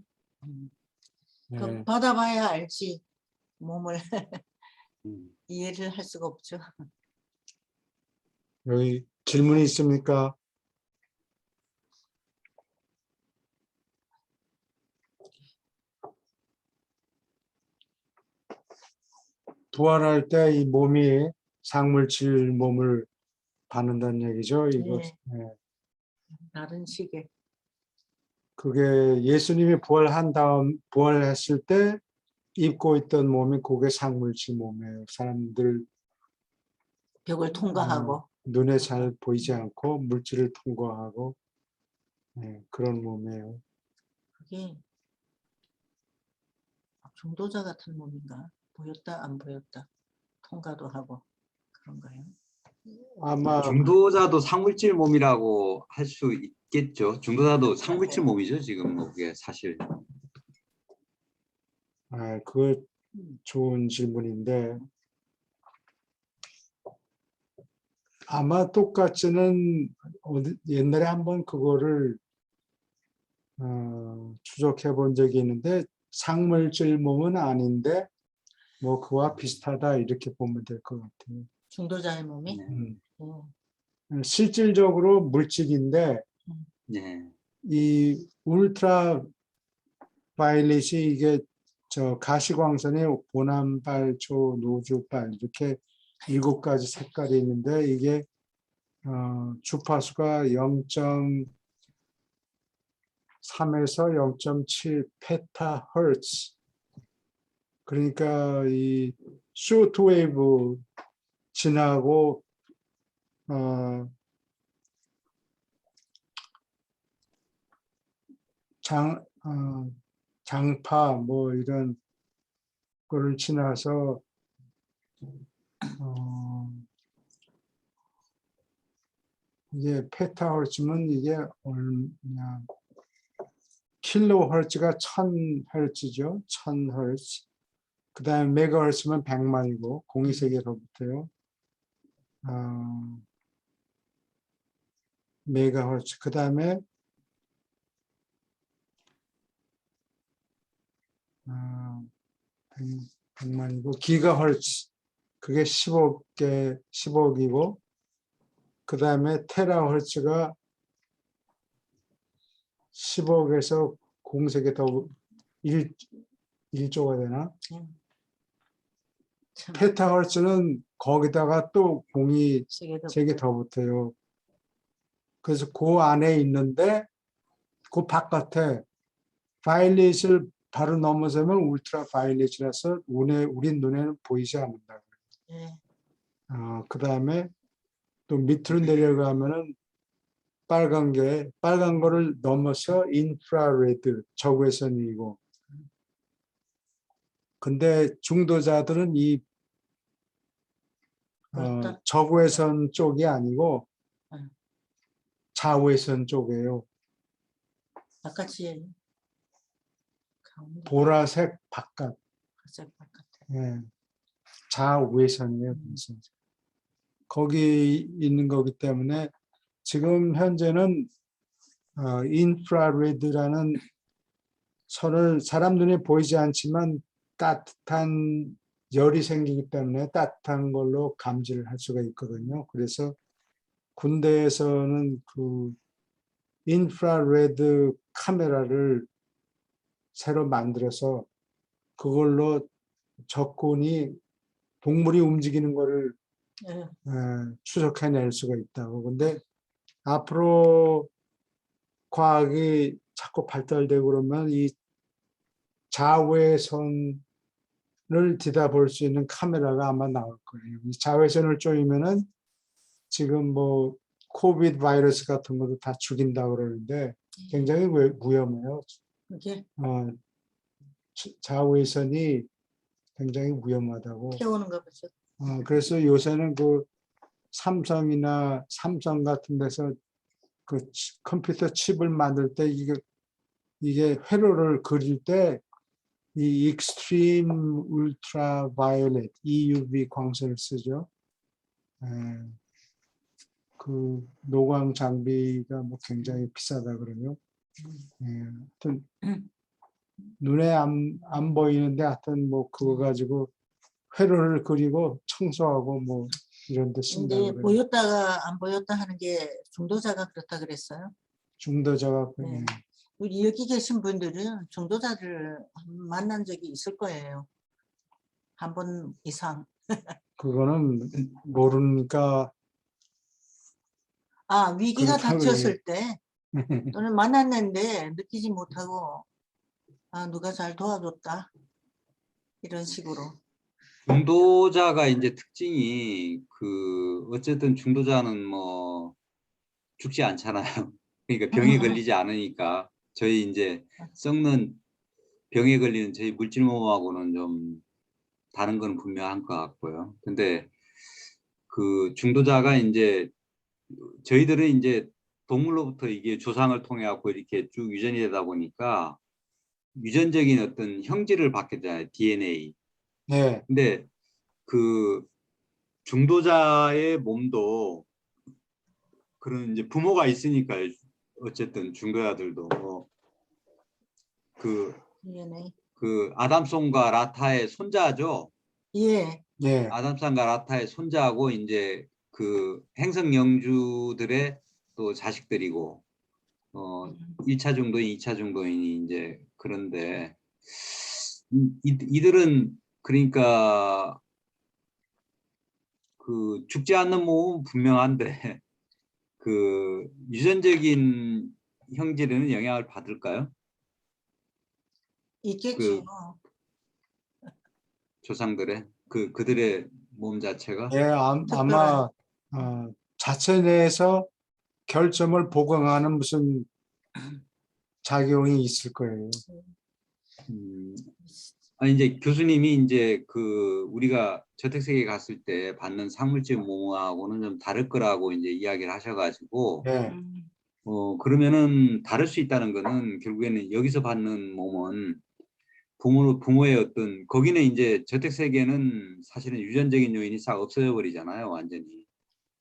그럼 네. 받아봐야 알지. 몸을 음. 이해를 할 수가 없죠. 여기 질문이 있습니까? 부활할 때 이 몸이 상물질 몸을 받는다는 얘기죠. 이거 네. 다른 식의. 그게 예수님이 부활했을 때 입고 있던 몸이 그게 상물질 몸이에요. 사람들 벽을 통과하고 눈에 잘 보이지 않고 물질을 통과하고 그런 몸이에요. 그게 중도자 같은 몸인가? 보였다 안 보였다 통과도 하고 그런가요? 아마 중도자도 상물질 몸이라고 할 수 있겠죠. 중도자도 상물질 몸이죠. 지금 뭐 그게 사실. 그 좋은 질문인데 아마 똑같이는 옛날에 한번 그거를 추적해 본 적이 있는데 상물질 몸은 아닌데 뭐 그와 비슷하다 이렇게 보면 될 것 같아요. 중도자의 몸이? 음. 어, 실질적으로 물질인데 네. 이 울트라 바이올렛이 이게 저 가시광선의 보남빨, 초, 노주빨 이렇게 7가지 색깔이 있는데 이게 주파수가 0.3에서 0.7 페타 헤르츠. 그러니까 이 쇼트웨이브 지나고 장파 뭐 이런 거를 지나서 이게 페타헤르츠면 이게 얼마냐 킬로헤르츠가 1000헤르츠죠. 1000헤르츠. 그 다음에 메가헤르츠면 100만이고 공이 3개 더 붙어요. 메가헤르츠. 그 다음에 100만이고 기가헤르츠. 그게 10억이고 그 다음에 테라헤르츠가 10억에서 공세계 더 1조가 되나? 참, 페타헤르츠는 거기다가 또 공이 세계도 3개 더 붙어요. 그래서 그 안에 있는데 그 바깥에 바이올렛을 바로 넘어서면 울트라 바이올렛이라서 우리 눈에는 보이지 않는다. 예. 그 다음에 또 밑으로 내려가면은 빨간 거를 넘어서 인프라레드 적외선이고 근데 중도자들은 이 보였다? 적외선 쪽이 아니고 응. 자외선 쪽이에요. 바깥이 가운데 보라색 바깥. 바깥 바깥에. 예. 자외선이에요. 그래서 거기 있는 거기 때문에 지금 현재는 인프라레드라는 선을 사람 눈에 보이지 않지만 따뜻한 열이 생기기 때문에 따뜻한 걸로 감지를 할 수가 있거든요. 그래서 군대에서는 그 인프라레드 카메라를 새로 만들어서 그걸로 적군이 동물이 움직이는 거를 예. 추적해낼 수가 있다고. 근데 앞으로 과학이 자꾸 발달되고 그러면 이 자외선을 들여다볼 수 있는 카메라가 아마 나올 거예요. 이 자외선을 쪼이면은 지금 뭐 코비드 바이러스 같은 것도 다 죽인다고 그러는데 굉장히 위험해요. 이게 자외선이 굉장히 위험하다고. 태우는 거 보죠. 그래서 요새는 그 삼성 같은 데서 그 컴퓨터 칩을 만들 때 이게 회로를 그릴 때 이 익스트림 울트라 바이올렛 EUV 광선을 쓰죠. 그 노광 장비가 뭐 굉장히 비싸다 그러요. 하여튼 눈에 안 보이는데 하여튼 뭐 그거 가지고 회로를 그리고 청소하고 뭐 이런 데 쓴다 근데 그래요. 보였다가 안 보였다 하는 게 중도자가 그렇다 그랬어요. 중도자가 네. 우리 여기 계신 분들은 중도자를 만난 적이 있을 거예요. 한 번 이상. 그거는 모르니까 위기가 그렇다고 닥쳤을 때 또는 만났는데 느끼지 못하고 누가 잘 도와줬다 이런 식으로. 중도자가 이제 특징이 그 어쨌든 중도자는 뭐 죽지 않잖아요. 그러니까 병에 걸리지 않으니까 저희 이제 썩는 병에 걸리는 저희 물질몸하고는 좀 다른 건 분명한 것 같고요. 근데 그 중도자가 이제 저희들은 이제 동물로부터 이게 조상을 통해 갖고 이렇게 쭉 유전이 되다 보니까 유전적인 어떤 형질을 받게 되잖아요. DNA. 네, 근데 그 중도자의 몸도 그런 이제 부모가 있으니까요. 어쨌든 중도자들도 그 DNA. 아담송과 라타의 손자죠. 예. 네, 아담송과 라타의 손자하고 이제 그 행성 영주들의 또 자식들이고 1차 중도인, 2차 중도인이 이제 그런데 이들은 그러니까 그 죽지 않는 몸은 분명한데 그 유전적인 형질에는 영향을 받을까요? 있겠죠. 그 조상들의 그들의 몸 자체가 예, 아마 자체 내에서 결점을 보강하는 무슨 작용이 있을 거예요. 아니 이제 교수님이 이제 그 우리가 저택세계 갔을 때 받는 상물질 몸하고는 좀 다를 거라고 이제 이야기를 하셔가지고 예, 음, 그러면은 다를 수 있다는 거는 결국에는 여기서 받는 몸은 부모의 어떤 거기는 이제 저택세계는 사실은 유전적인 요인이 싹 없어져 버리잖아요, 완전히.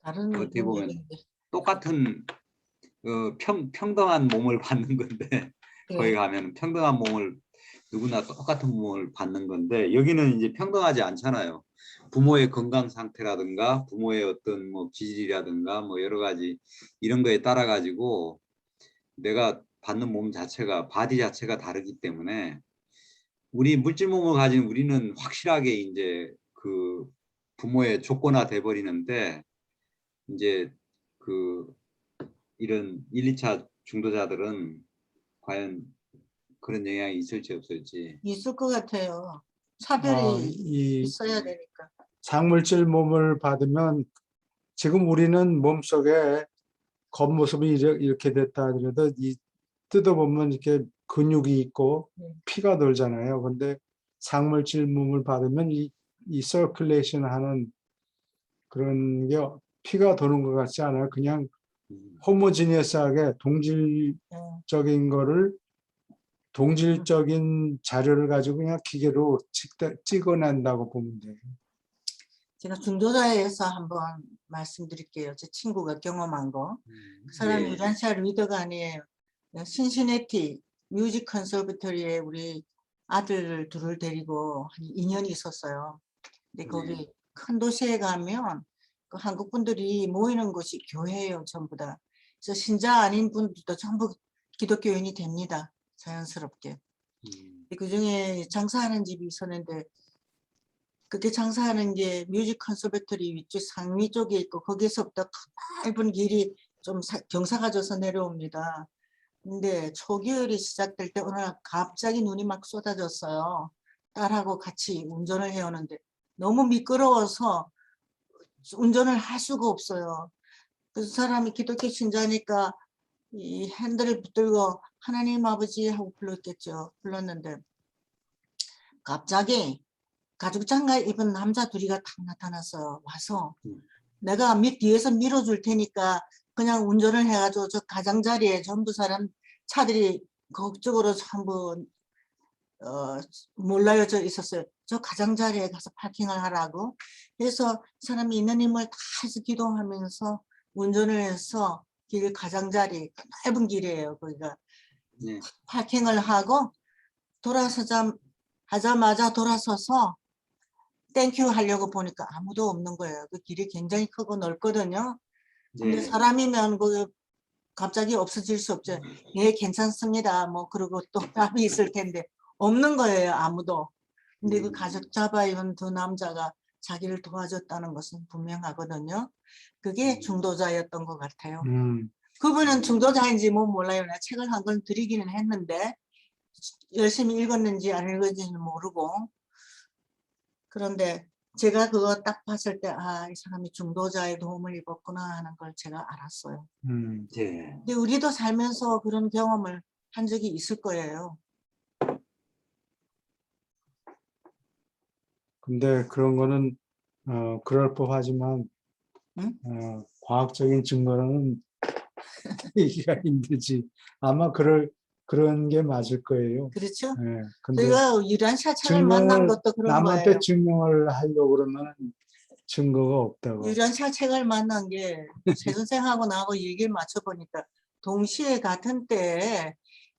다른 어떻게 보면 문제인데. 똑같은 평등한 몸을 받는 건데 거기 그래. 가면 평등한 몸을 누구나 똑같은 몸을 받는 건데 여기는 이제 평등하지 않잖아요. 부모의 건강 상태라든가 부모의 어떤 뭐 기질이라든가 뭐 여러 가지 이런 거에 따라 가지고 내가 받는 몸 자체가 바디 자체가 다르기 때문에 우리 물질 몸을 가진 우리는 확실하게 이제 그 부모의 조건화 돼 버리는데 이제 그 이런 1, 2차 중도자들은 과연 그런 영향이 있을지 없을지. 있을 것 같아요. 아, 차별이 이 있어야 되니까. 작물질 몸을 받으면 지금 우리는 몸속에 겉모습이 이렇게 됐다 하더라도 이 뜯어보면 이렇게 근육이 있고 피가 돌잖아요. 근데 작물질 몸을 받으면 이 서큘레이션 하는 그런 게 피가 도는 것 같지 않아요. 그냥 호모지니어스하게 예. 동질적인 자료를 가지고 그냥 기계로 찍어낸다고 보면 돼요. 제가 중도자에서 한번 말씀드릴게요. 제 친구가 경험한 거. 그 사람이 예. 유란시아 리더가 아니에요. 신시내티 뮤직 컨서버터리에 우리 아들 둘을 데리고 한 2년 있었어요. 근데 거기 큰 도시에 가면 그 한국 분들이 모이는 곳이 교회예요, 전부 다. 그래서 신자 아닌 분들도 전부 기독교인이 됩니다. 자연스럽게. 그 중에 장사하는 집이 있었는데 그게 장사하는 게 뮤직 컨서버터리 위쪽 상위 쪽에 있고 거기서부터 넓은 길이 좀 경사가 져서 내려옵니다. 근데 초기열이 시작될 때 어느 날 갑자기 눈이 막 쏟아졌어요. 딸하고 같이 운전을 해오는데 너무 미끄러워서 운전을 할 수가 없어요. 그 사람이 기독교 신자니까 이 핸들을 붙들고 하나님 아버지 하고 불렀겠죠. 불렀는데 갑자기 가죽 장갑 입은 남자 둘이가 탁 나타났어요. 와서 내가 뒤에서 밀어줄 테니까 그냥 운전을 해가지고 저 가장자리에 전부 사람 차들이 그쪽으로 전부 몰라요. 있었어요. 저 가장자리에 가서 파킹을 하라고 해서 사람이 있는 힘을 다 해서 기도하면서 운전을 해서 길 가장자리 넓은 길이에요. 거기가 네. 파킹을 하고 하자마자 돌아서서 땡큐 하려고 보니까 아무도 없는 거예요. 그 길이 굉장히 크고 넓거든요. 근데 사람이면 그 갑자기 없어질 수 없죠. 예, 괜찮습니다. 뭐 그러고 또 답이 있을 텐데 없는 거예요. 아무도. 근데 그 가죽 잡아 입은 두 남자가 자기를 도와줬다는 것은 분명하거든요. 그게 중도자였던 것 같아요. 그분은 중도자인지 뭐 몰라요. 내가 책을 한 권 드리기는 했는데 열심히 읽었는지 안 읽었는지는 모르고 그런데 제가 그거 딱 봤을 때, 아, 이 사람이 중도자의 도움을 입었구나 하는 걸 제가 알았어요. 예. 근데 우리도 살면서 그런 경험을 한 적이 있을 거예요. 근데 그런 거는 그럴 법하지만 응? 과학적인 증거는 얘기가 힘들지. 아마 그런 게 맞을 거예요. 그렇죠? 예. 근데 제가 유란샤 책을 만난 것도 그런 남한테 거예요. 증명을 하려고 그러면 증거가 없다고. 유란샤 책을 만난 게 새 선생하고 나하고 얘기를 맞춰보니까 동시에 같은 때에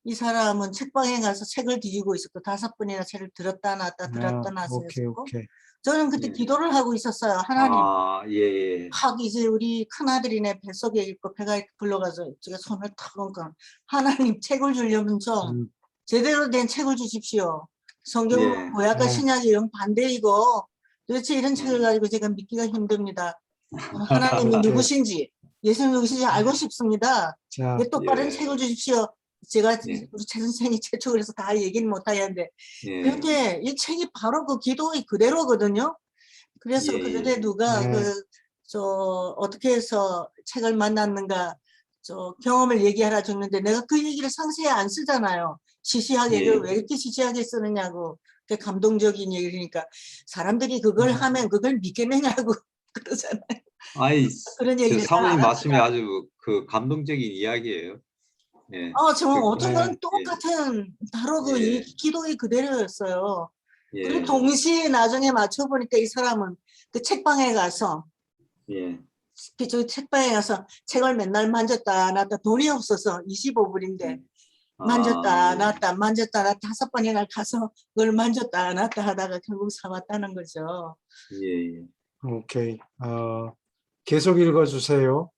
이 사람은 책방에 가서 책을 뒤지고 있었고 5번이나 책을 들었다 놨다 들었다 놨다 오케이, 했었고 오케이. 저는 그때 예. 기도를 하고 있었어요. 하나님, 아, 예, 예. 확 이제 우리 큰아들이네 뱃속에 있고 배가 불러가서 제가 손을 탁 얹고 하나님 책을 주려면 좀 음, 제대로 된 책을 주십시오. 성경 예. 구약과 네. 신약이 영 반대이고 도대체 이런 책을 음. 가지고 제가 믿기가 힘듭니다. 하나님이 누구신지 예수님 누구신지 알고 싶습니다. 자, 왜 똑바른 예. 책을 주십시오. 제가 예. 우리 최 선생이 최초로 해서 다 얘기는 못하겠는데 예. 그런데 이 책이 바로 그 기도의 그대로거든요. 그래서 예, 그전에 예. 누가 네. 어떻게 해서 책을 만났는가 경험을 얘기하라 줬는데 내가 그 얘기를 상세히 안 쓰잖아요. 시시하게 예. 왜 이렇게 시시하게 쓰느냐고 그 감동적인 얘기니까 사람들이 그걸 하면 그걸 믿겠느냐고 그러잖아요. 아이, 그런 저 얘기를 잘 사모님 안 말씀이 합니다. 아주 그 감동적인 이야기예요. 예. 정말 어떤 네. 건 똑같은 바로 그 예. 기도의 그대로였어요. 그리고 예. 동시에 나중에 맞춰보니까 이 사람은 그 책방에 가서 예. 저 책방에 가서 책을 맨날 만졌다 놨다 돈이 없어서 25불인데 만졌다 예. 놨다 만졌다 놨다 5번이나 가서 그걸 만졌다 놨다 하다가 결국 사왔다는 거죠. 예. 예. 오케이. 계속 읽어주세요.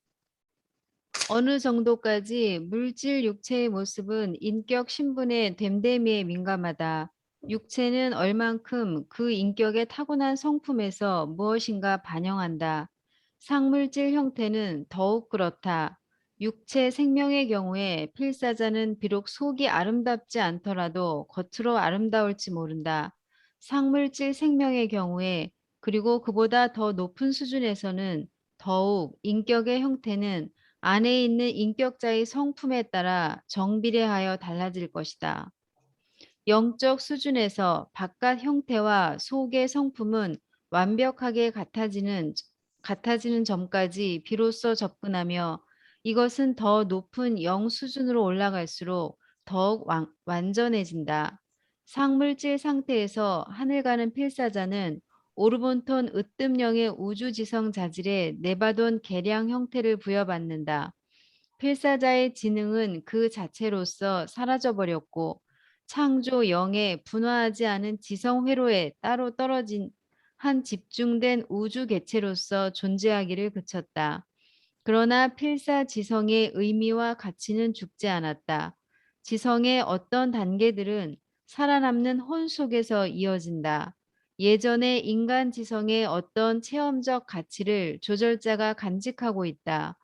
어느 정도까지 물질 육체의 모습은 인격 신분의 됨됨이에 민감하다. 육체는 얼만큼 그 인격의 타고난 성품에서 무엇인가 반영한다. 상물질 형태는 더욱 그렇다. 육체 생명의 경우에 필사자는 비록 속이 아름답지 않더라도 겉으로 아름다울지 모른다. 상물질 생명의 경우에 그리고 그보다 더 높은 수준에서는 더욱 인격의 형태는 안에 있는 인격자의 성품에 따라 정비례하여 달라질 것이다. 영적 수준에서 바깥 형태와 속의 성품은 완벽하게 같아지는 점까지 비로소 접근하며 이것은 더 높은 영 수준으로 올라갈수록 더욱 완전해진다. 상물질 상태에서 하늘 가는 필사자는 오르본톤 으뜸령의 우주지성 자질에 내바돈 계량 형태를 부여받는다. 필사자의 지능은 그 자체로서 사라져버렸고 창조 영에 분화하지 않은 지성 회로에 따로 떨어진 한 집중된 우주 개체로서 존재하기를 그쳤다. 그러나 필사 지성의 의미와 가치는 죽지 않았다. 지성의 어떤 단계들은 살아남는 혼 속에서 이어진다. 예전의 인간 지성의 어떤 체험적 가치를 조절자가 간직하고 있다.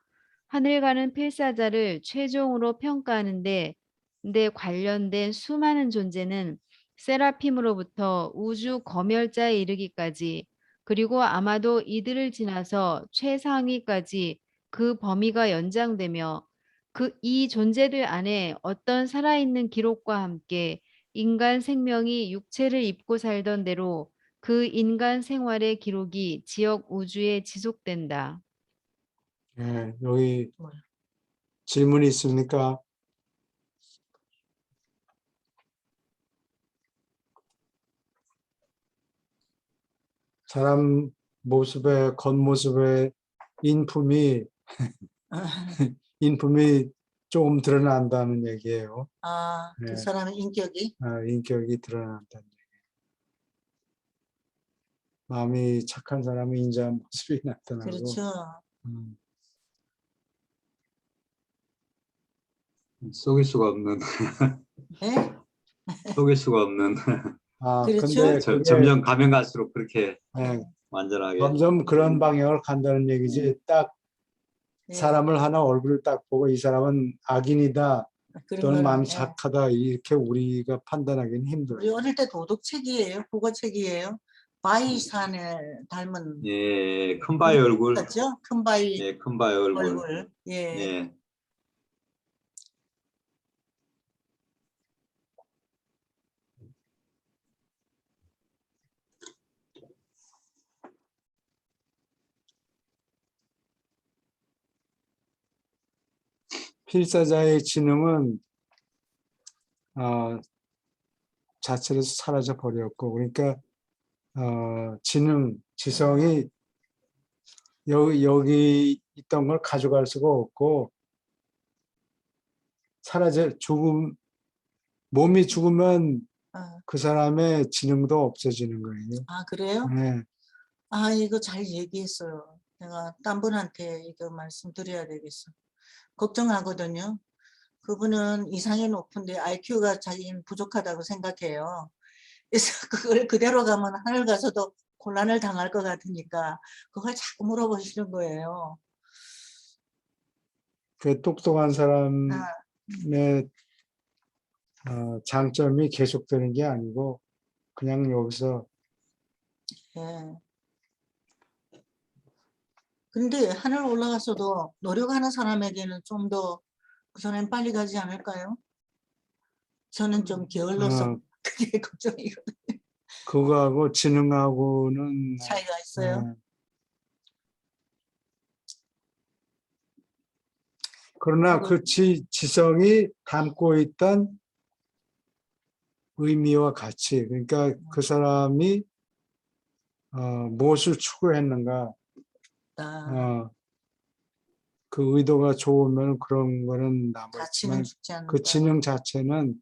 하늘 가는 필사자를 최종으로 평가하는데 관련된 수많은 존재는 세라핌으로부터 우주 검열자에 이르기까지 그리고 아마도 이들을 지나서 최상위까지 그 범위가 연장되며 이 존재들 안에 어떤 살아있는 기록과 함께 인간 생명이 육체를 입고 살던 대로 그 인간 생활의 기록이 지역 우주에 지속된다. 예, 여기 뭐야. 질문이 있습니까? 사람 모습의 겉모습의 인품이 조금 드러난다는 얘기예요. 그 예, 사람의 인격이 인격이 드러난다는 얘기. 마음이 착한 사람은 인자한 모습이 나타나고. 그렇죠. 음, 속일 수가 없는, 네? 속일 수가 없는. 그렇죠. 근데 그게 점점 가면 갈수록 그렇게 예, 완전하게. 점점 그런 방향을 간다는 얘기지. 딱 네. 사람을 하나 얼굴을 딱 보고 이 사람은 악인이다 그런 또는 거는, 마음이 예. 착하다 이렇게 우리가 판단하기는 힘들어요. 우리 어릴 때 도덕책이에요. 국어책이에요. 바이산을 닮은 예, 큰 바위 얼굴. 맞죠? 큰 바위 예, 큰 바위 얼굴. 얼굴. 예. 예. 필사자의 지능은 자체로 사라져 버렸고, 그러니까 지성이 여기 있던 걸 가져갈 수가 없고, 몸이 죽으면 아, 그 사람의 지능도 없어지는 거예요. 아, 그래요? 네. 아, 이거 잘 얘기했어요. 내가 딴 분한테 이거 말씀드려야 되겠어. 걱정하거든요. 그분은 이상이 높은데 IQ가 자기는 부족하다고 생각해요. 그래서 그걸 그대로 가면 하늘 가서도 곤란을 당할 것 같으니까 그걸 자꾸 물어보시는 거예요. 그 똑똑한 사람의 아, 장점이 계속되는 게 아니고 그냥 여기서 예. 근데 하늘 올라가서도 노력하는 사람에게는 좀 더 그 사람이 빨리 가지 않을까요? 저는 좀 게을러서 그게 걱정이거든요. 그거하고 지능하고는 차이가 있어요. 그러나 그 지성이 담고 있던 의미와 가치, 그러니까 그 사람이 무엇을 추구했는가, 아, 그 의도가 좋으면 그런 거는 가치는 남아있지만 죽지 않는다. 그 지능 자체는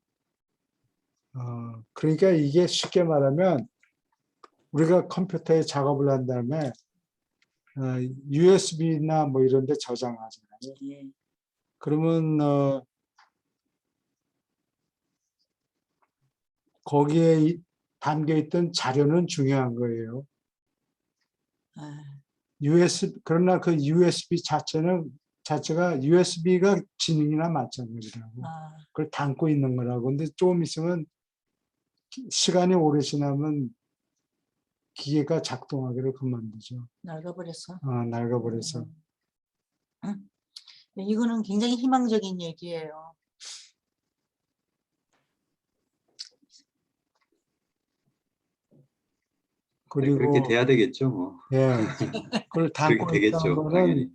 그러니까 이게 쉽게 말하면 우리가 컴퓨터에 작업을 한 다음에 USB나 뭐 이런 데 저장하잖아요. 예. 그러면 거기에 담겨 있던 자료는 중요한 거예요. 아, 그러나 그 USB 자체가 USB가 지능이나 마찬가지라고. 아, 그걸 담고 있는 거라고. 근데 조금 있으면 시간이 오래 지나면 기계가 작동하기를 그만두죠. 낡아버렸어. 낡아버려서. 네, 이거는 굉장히 희망적인 얘기예요. 그리고 그렇게 돼야 되겠죠, 뭐. 예, 그걸 그렇게 담고 있다는 되겠죠, 거는 당연히.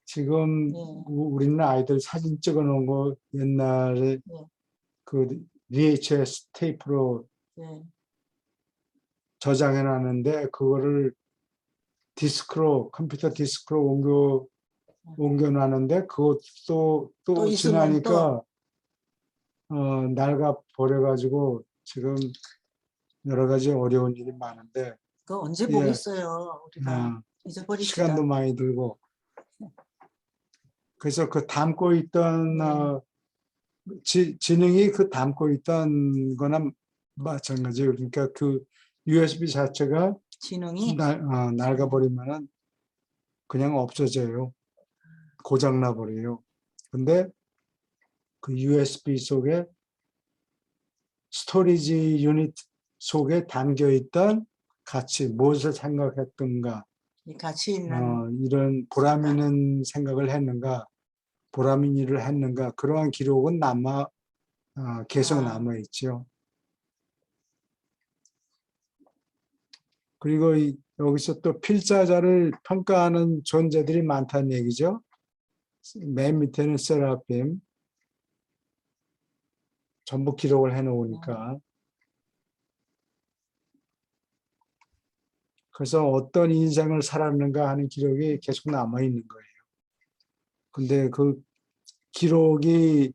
지금 예. 우리는 아이들 사진 찍어 놓은 거 옛날에 예. 그 VHS 테이프로 예. 저장해 놨는데 그거를 컴퓨터 디스크로 옮겨 놨는데 그것도 또 또 있으면 지나니까 낡아 버려 가지고 지금 여러 가지 어려운 일이 많은데 그거 언제 예, 보겠어요. 우리가 잊어버립시다. 시간도 많이 들고 그래서 그 담고 있던 지능이 그 담고 있던 거나 마찬가지예요. 그러니까 그 USB 자체가 지능이 낡아버리면은 그냥 없어져요. 고장나 버려요. 근데 그 USB 속에 스토리지 유닛 속에 담겨 있던 가치, 무엇을 생각했던가, 이 가치 있는 이런 보람 있는 생각을 했는가, 보람 있는 일을 했는가, 그러한 기록은 계속 남아 있죠. 그리고 여기서 또 필자자를 평가하는 존재들이 많다는 얘기죠. 맨 밑에는 세라핌. 전부 기록을 해놓으니까. 그래서 어떤 인생을 살았는가 하는 기록이 계속 남아있는 거예요. 근데 그 기록이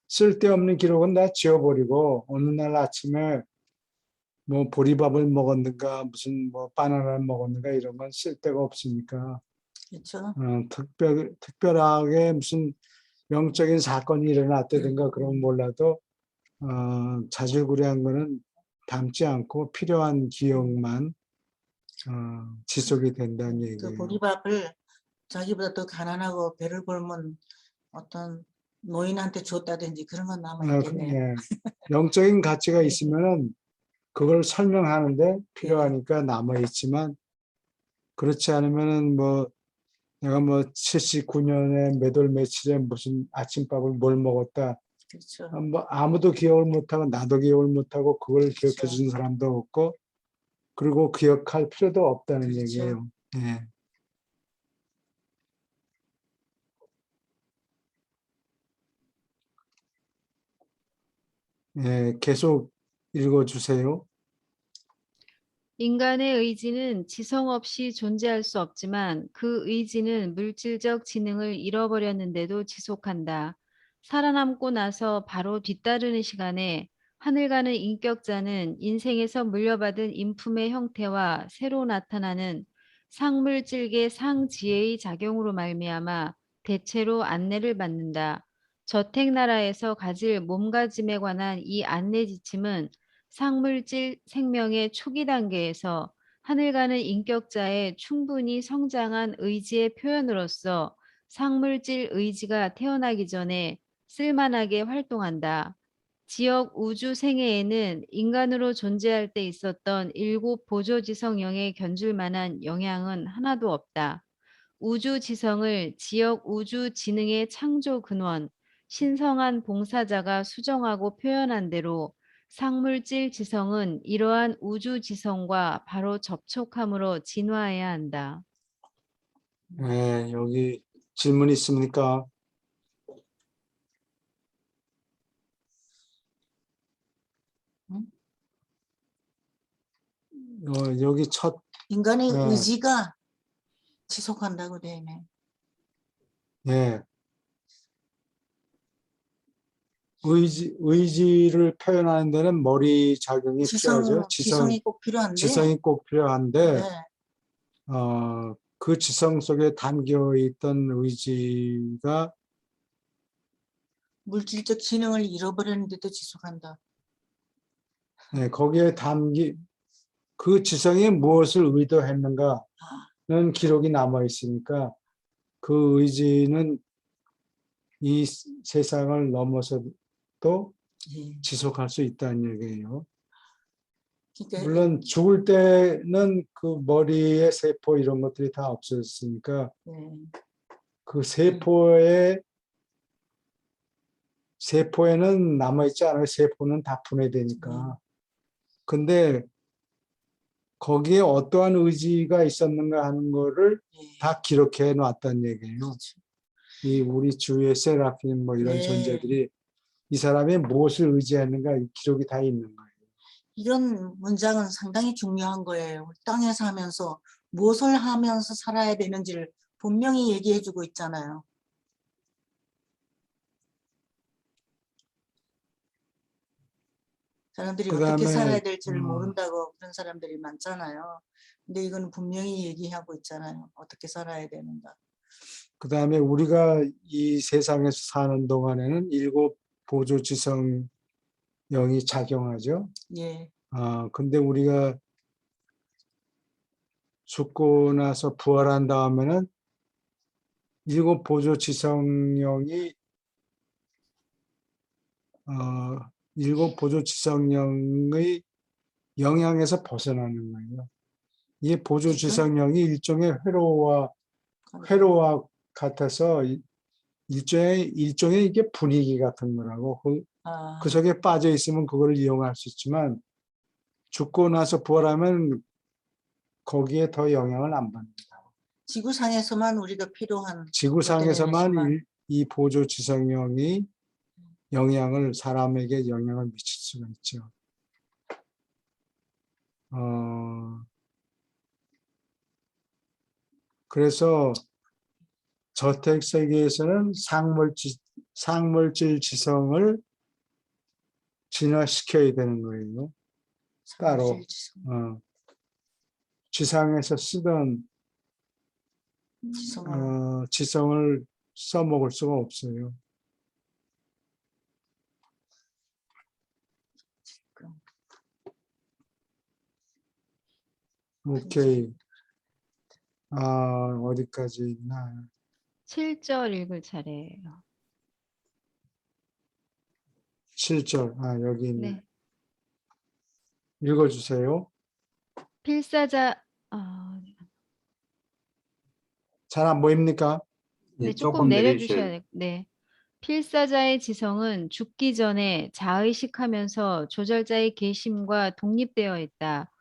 쓸데없는 기록은 다 지워버리고 어느 날 아침에 뭐 보리밥을 먹었는가 무슨 뭐 바나나를 먹었는가 이런 건 쓸데가 없으니까 그렇죠. 특별하게 무슨 영적인 사건이 일어났다든가 그런 몰라도 자질구레한 거는 담지 않고 필요한 기억만 지속이 된다는 그 얘기예요. 보리밥을 자기보다 더 가난하고 배를 굶은 어떤 노인한테 줬다든지 그런 건 남아 있겠네요. 예. 영적인 가치가 있으면은 그걸 설명하는데 필요하니까 남아 있지만 그렇지 않으면은 뭐 내가 뭐 79년에 몇 월 며칠에 무슨 아침밥을 뭘 먹었다. 그렇죠. 뭐 아무도 기억을 못하고 나도 기억을 못하고 그걸 기억해 그렇죠. 주는 사람도 없고 그리고 기억할 필요도 없다는 그렇죠. 얘기예요. 예. 예, 계속 읽어주세요. 인간의 의지는 지성 없이 존재할 수 없지만 그 의지는 물질적 지능을 잃어버렸는데도 지속한다. 살아남고 나서 바로 뒤따르는 시간에 하늘 가는 인격자는 인생에서 물려받은 인품의 형태와 새로 나타나는 상물질계 상지혜의 작용으로 말미암아 대체로 안내를 받는다. 저택나라에서 가질 몸가짐에 관한 이 안내 지침은 상물질 생명의 초기 단계에서 하늘 가는 인격자의 충분히 성장한 의지의 표현으로서 상물질 의지가 태어나기 전에 쓸만하게 활동한다. 지역 우주 생애에는 인간으로 존재할 때 있었던 일곱 보조지성령에 견줄 만한 영향은 하나도 없다. 우주 지성을 지역 우주 지능의 창조 근원, 신성한 봉사자가 수정하고 표현한 대로 상물질 지성은 이러한 우주 지성과 바로 접촉함으로 진화해야 한다. 예, 여기 질문 있습니까? 여기 첫, 인간의 예, 의지가 지속한다고 되어 있네. 예. 의지를 표현하는 데는 머리 작용이 필요하죠. 지성이 꼭 필요한데. 지성이 꼭 필요한데, 네. 그 지성 속에 담겨 있던 의지가 물질적 기능을 잃어버렸는데도 지속한다. 네, 거기에 그 지성이 무엇을 의도했는가는 기록이 남아 있으니까 그 의지는 이 세상을 넘어서도 예. 지속할 수 있다는 얘기예요. 그러니까 물론 죽을 때는 그 머리의 세포 이런 것들이 다 없어졌으니까 네. 그 세포에는 남아있지 않아요. 세포는 다 분해되니까. 근데 거기에 어떠한 의지가 있었는가 하는 거를 예. 다 기록해 놨다는 얘기예요. 그렇죠. 이 우리 주위의 세라핌 뭐 이런 네. 존재들이 이 사람이 무엇을 의지했는가 이 기록이 다 있는 거예요. 이런 문장은 상당히 중요한 거예요. 우리 땅에서 하면서 무엇을 하면서 살아야 되는지를 분명히 얘기해주고 있잖아요. 사람들이 어떻게 살아야 그다음에 될지를 모른다고 그런 사람들이 많잖아요. 근데 이거는 분명히 얘기하고 있잖아요. 어떻게 살아야 되는가. 그다음에 우리가 이 세상에서 사는 동안에는 일곱 보조 지성 영이 작용하죠. 예. 근데 우리가 죽고 나서 부활한 다음에는 일곱 보조 지성령이 일곱 보조 지성령의 영향에서 벗어나는 거예요. 이 보조 지성령이 일종의 회로와 같아서 일종의 이게 분위기 같은 거라고 그 속에 빠져 있으면 그걸 이용할 수 있지만 죽고 나서 부활하면 거기에 더 영향을 안 받는다. 지구상에서만 우리가 필요한 지구상에서만 것들이지만 이 보조 지성령이 사람에게 영향을 미칠 수가 있죠. 그래서 저택 세계에서는 상물질 지성을 진화시켜야 되는 거예요. 따로 지상에서 쓰던 지성을 써먹을 수가 없어요. 오케이. 어디까지 있나? 7절 읽을 차례예요. 7절. 여기 있네. 네. 읽어주세요. 필사자 잘 안 보입니까? 네, 예, 조금 조금 내려주셔야 내려주셔야 돼. 네. 필사자의 지성은 죽기 전에 자의식하면서 조절자의 계심과 독립되어 있다.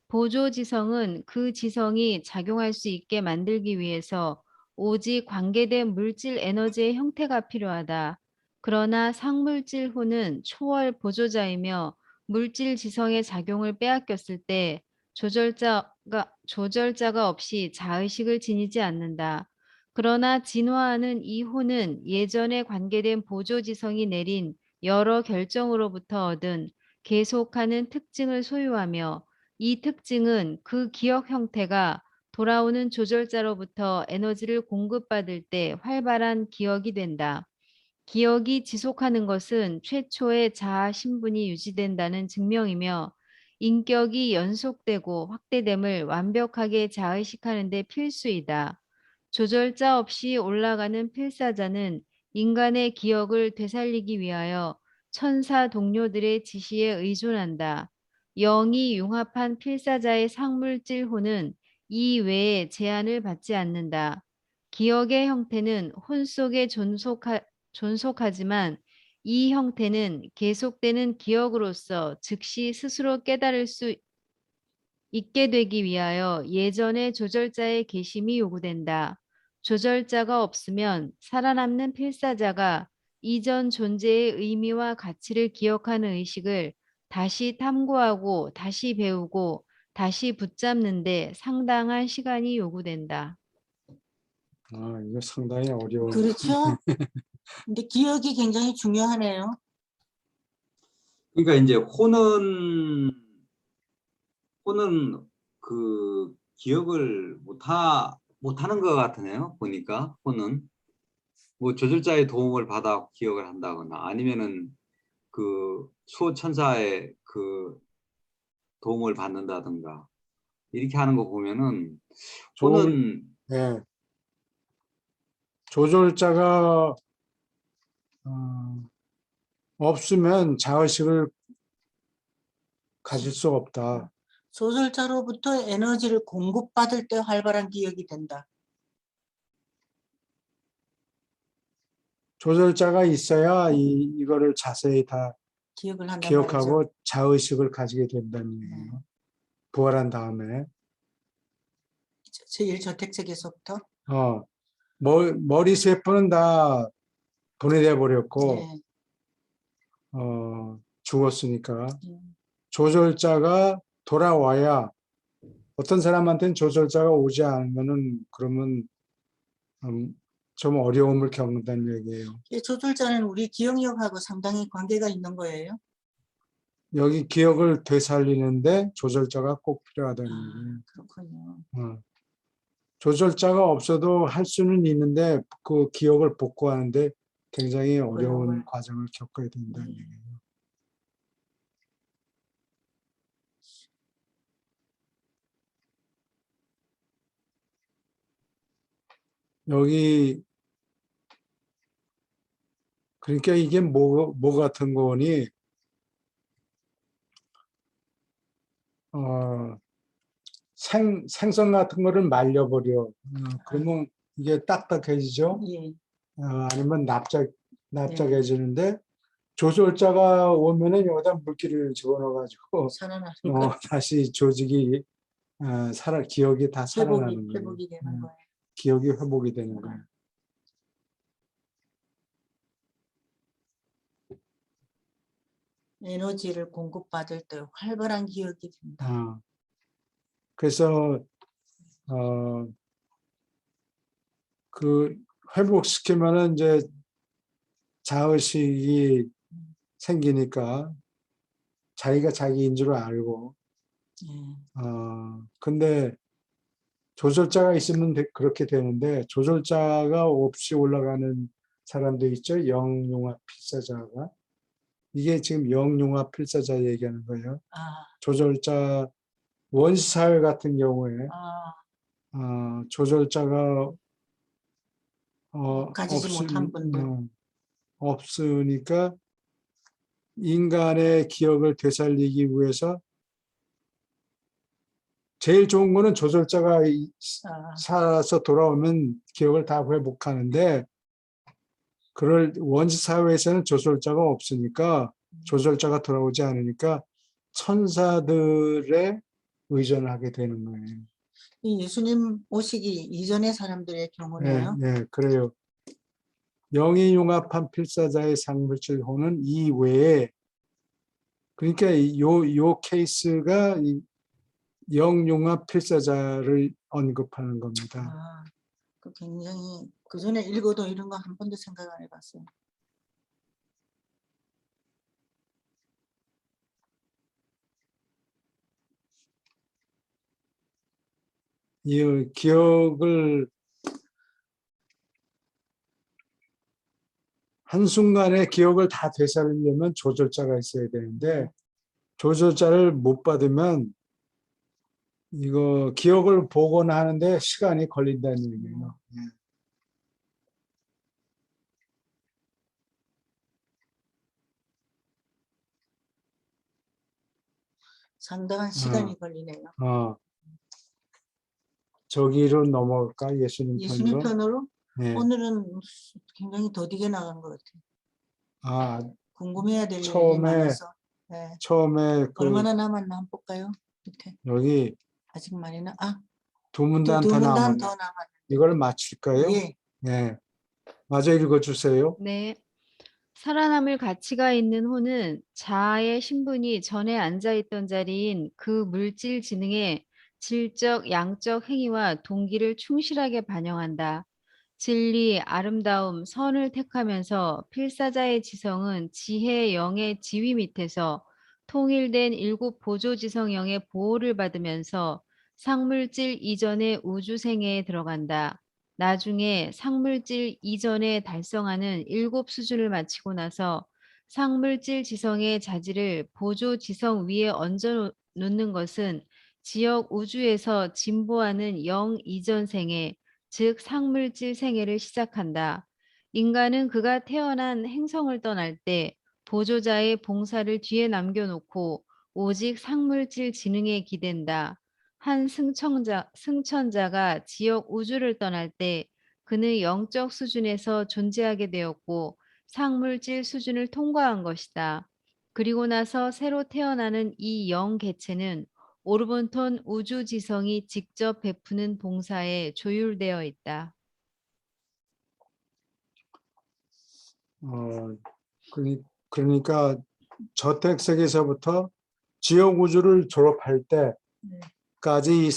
보조지성은 그 지성이 작용할 수 있게 만들기 위해서 오직 관계된 물질 에너지의 형태가 필요하다. 그러나 상물질호는 초월 보조자이며 물질 지성의 작용을 빼앗겼을 때 조절자가 없이 자의식을 지니지 않는다. 그러나 진화하는 이 호는 예전에 관계된 보조지성이 내린 여러 결정으로부터 얻은 계속하는 특징을 소유하며 이 특징은 그 기억 형태가 돌아오는 조절자로부터 에너지를 공급받을 때 활발한 기억이 된다. 기억이 지속하는 것은 최초의 자아 신분이 유지된다는 증명이며 인격이 연속되고 확대됨을 완벽하게 자의식하는 데 필수이다. 조절자 없이 올라가는 필사자는 인간의 기억을 되살리기 위하여 천사 동료들의 지시에 의존한다. 영이 융합한 필사자의 상물질호는 이 외에 제한을 받지 않는다. 기억의 형태는 혼 속에 존속하지만 이 형태는 계속되는 기억으로서 즉시 스스로 깨달을 수 있게 되기 위하여 예전의 조절자의 계심이 요구된다. 조절자가 없으면 살아남는 필사자가 이전 존재의 의미와 가치를 기억하는 의식을 다시 탐구하고 다시 배우고 다시 붙잡는데 상당한 시간이 요구된다. 이거 상당히 어려운. 그렇죠? 근데 기억이 굉장히 중요하네요. 그러니까 이제 호는 그 기억을 못하는 것 같으네요. 보니까 호는 뭐 조절자의 도움을 받아 기억을 한다거나 아니면은 그 수호천사의 그 도움을 받는다든가 이렇게 하는 거 보면은 호는 예. 조절자가 없으면 자의식을 가질 수가 없다. 조절자로부터 에너지를 공급받을 때 활발한 기억이 된다. 조절자가 있어야 이거를 자세히 다 기억을 한단 말이죠. 기억하고 자의식을 가지게 된다는 얘기예요. 부활한 다음에. 제1저택sek에서부터. 머리 세포는 다 분해돼 버렸고 네. 죽었으니까 조절자가 돌아와야 어떤 사람한테는 조절자가 오지 않으면은 그러면 좀 어려움을 겪는다는 얘기예요. 조절자는 우리 기억력하고 상당히 관계가 있는 거예요. 여기 기억을 되살리는데 조절자가 꼭 필요하다는 얘기예요. 그렇군요. 조절자가 없어도 할 수는 있는데 그 기억을 복구하는데 굉장히 어려운 과정을 겪어야 된다는 얘기예요. 여기 그러니까 이게 뭐 같은 거니 생선 같은 거를 말려버려. 그러면 이게 딱딱해지죠. 예. 아니면 납작해지는데 조절자가 오면은 여기다 물기를 집어넣어가지고 살아나니까 다시 조직이 기억이 다 살아나는 거예요. 회복이 되는 거예요. 기억이 회복이 되는 거예요. 에너지를 공급받을 때 활발한 기억이 된다. 그래서 그 회복시키면은 이제 자의식이 생기니까 자기가 자기인 줄 알고 근데 조절자가 있으면 그렇게 되는데 조절자가 없이 올라가는 사람도 있죠. 영융합 필사자가. 이게 지금 영융합 필사자 얘기하는 거예요. 조절자 원시사회 같은 경우에 조절자가 가지지 못한 분들. 없으니까 인간의 기억을 되살리기 위해서 제일 좋은 거는 조절자가 아, 살아서 돌아오면 기억을 다 회복하는데 그럴 원시 사회에서는 조절자가 없으니까 조절자가 돌아오지 않으니까 천사들의 의존을 하게 되는 거예요. 이 예수님 오시기 이전의 사람들의 네, 경우네요. 네, 그래요. 영이 융합한 필사자의 상물질호는 이 외에 그러니까 요 케이스가 이 영융합 필사자를 언급하는 겁니다. 아, 그 굉장히 그 전에 읽어도 이런 거 한 번도 생각 안 해봤어요. 이 기억을 한순간에 기억을 다 되살리려면 조절자가 있어야 되는데 조절자를 못 받으면 이거 기억을 보거나 하는데 시간이 걸린다는 얘기예요. 예. 상당한 시간이 걸리네요. 저기로 넘어갈까? 예수님 예수님 편으로. 편으로 예. 오늘은 굉장히 더디게 나간 것 같아요. 아, 궁금해야 될 일이 처음에- 많아서. 네. 처음에 그 얼마나 남았나 한번 볼까요? 밑에 여기 아직 많이 나. 아, 두 문단 더 문단 남았네. 더 남았. 이걸 맞출까요? 예. 예. 마저 읽어주세요. 네. 살아남을 가치가 있는 호는 자아의 신분이 전에 앉아있던 자리인 그 물질 지능의 질적, 양적 행위와 동기를 충실하게 반영한다. 진리, 아름다움, 선을 택하면서 필사자의 지성은 지혜 영의 지위 밑에서 통일된 일곱 보조지성 영의 보호를 받으면서 상물질 이전의 우주생애에 들어간다. 나중에 상물질 이전에 달성하는 일곱 수준을 마치고 나서 상물질 지성의 자질을 보조 지성 위에 얹어 놓는 것은 지역 우주에서 진보하는 영 이전 생애, 즉 상물질 생애를 시작한다. 인간은 그가 태어난 행성을 떠날 때 보조자의 봉사를 뒤에 남겨놓고 오직 상물질 지능에 기댄다. 한 승천자가 지역 우주를 떠날 때 그는 영적 수준에서 존재하게 되었고 상물질 수준을 통과한 것이다. 그리고 나서 새로 태어나는 이 영 개체는 오르본톤 우주지성이 직접 베푸는 봉사에 조율되어 있다. 그러니까 저택세계에서부터 지역 우주를 졸업할 때까지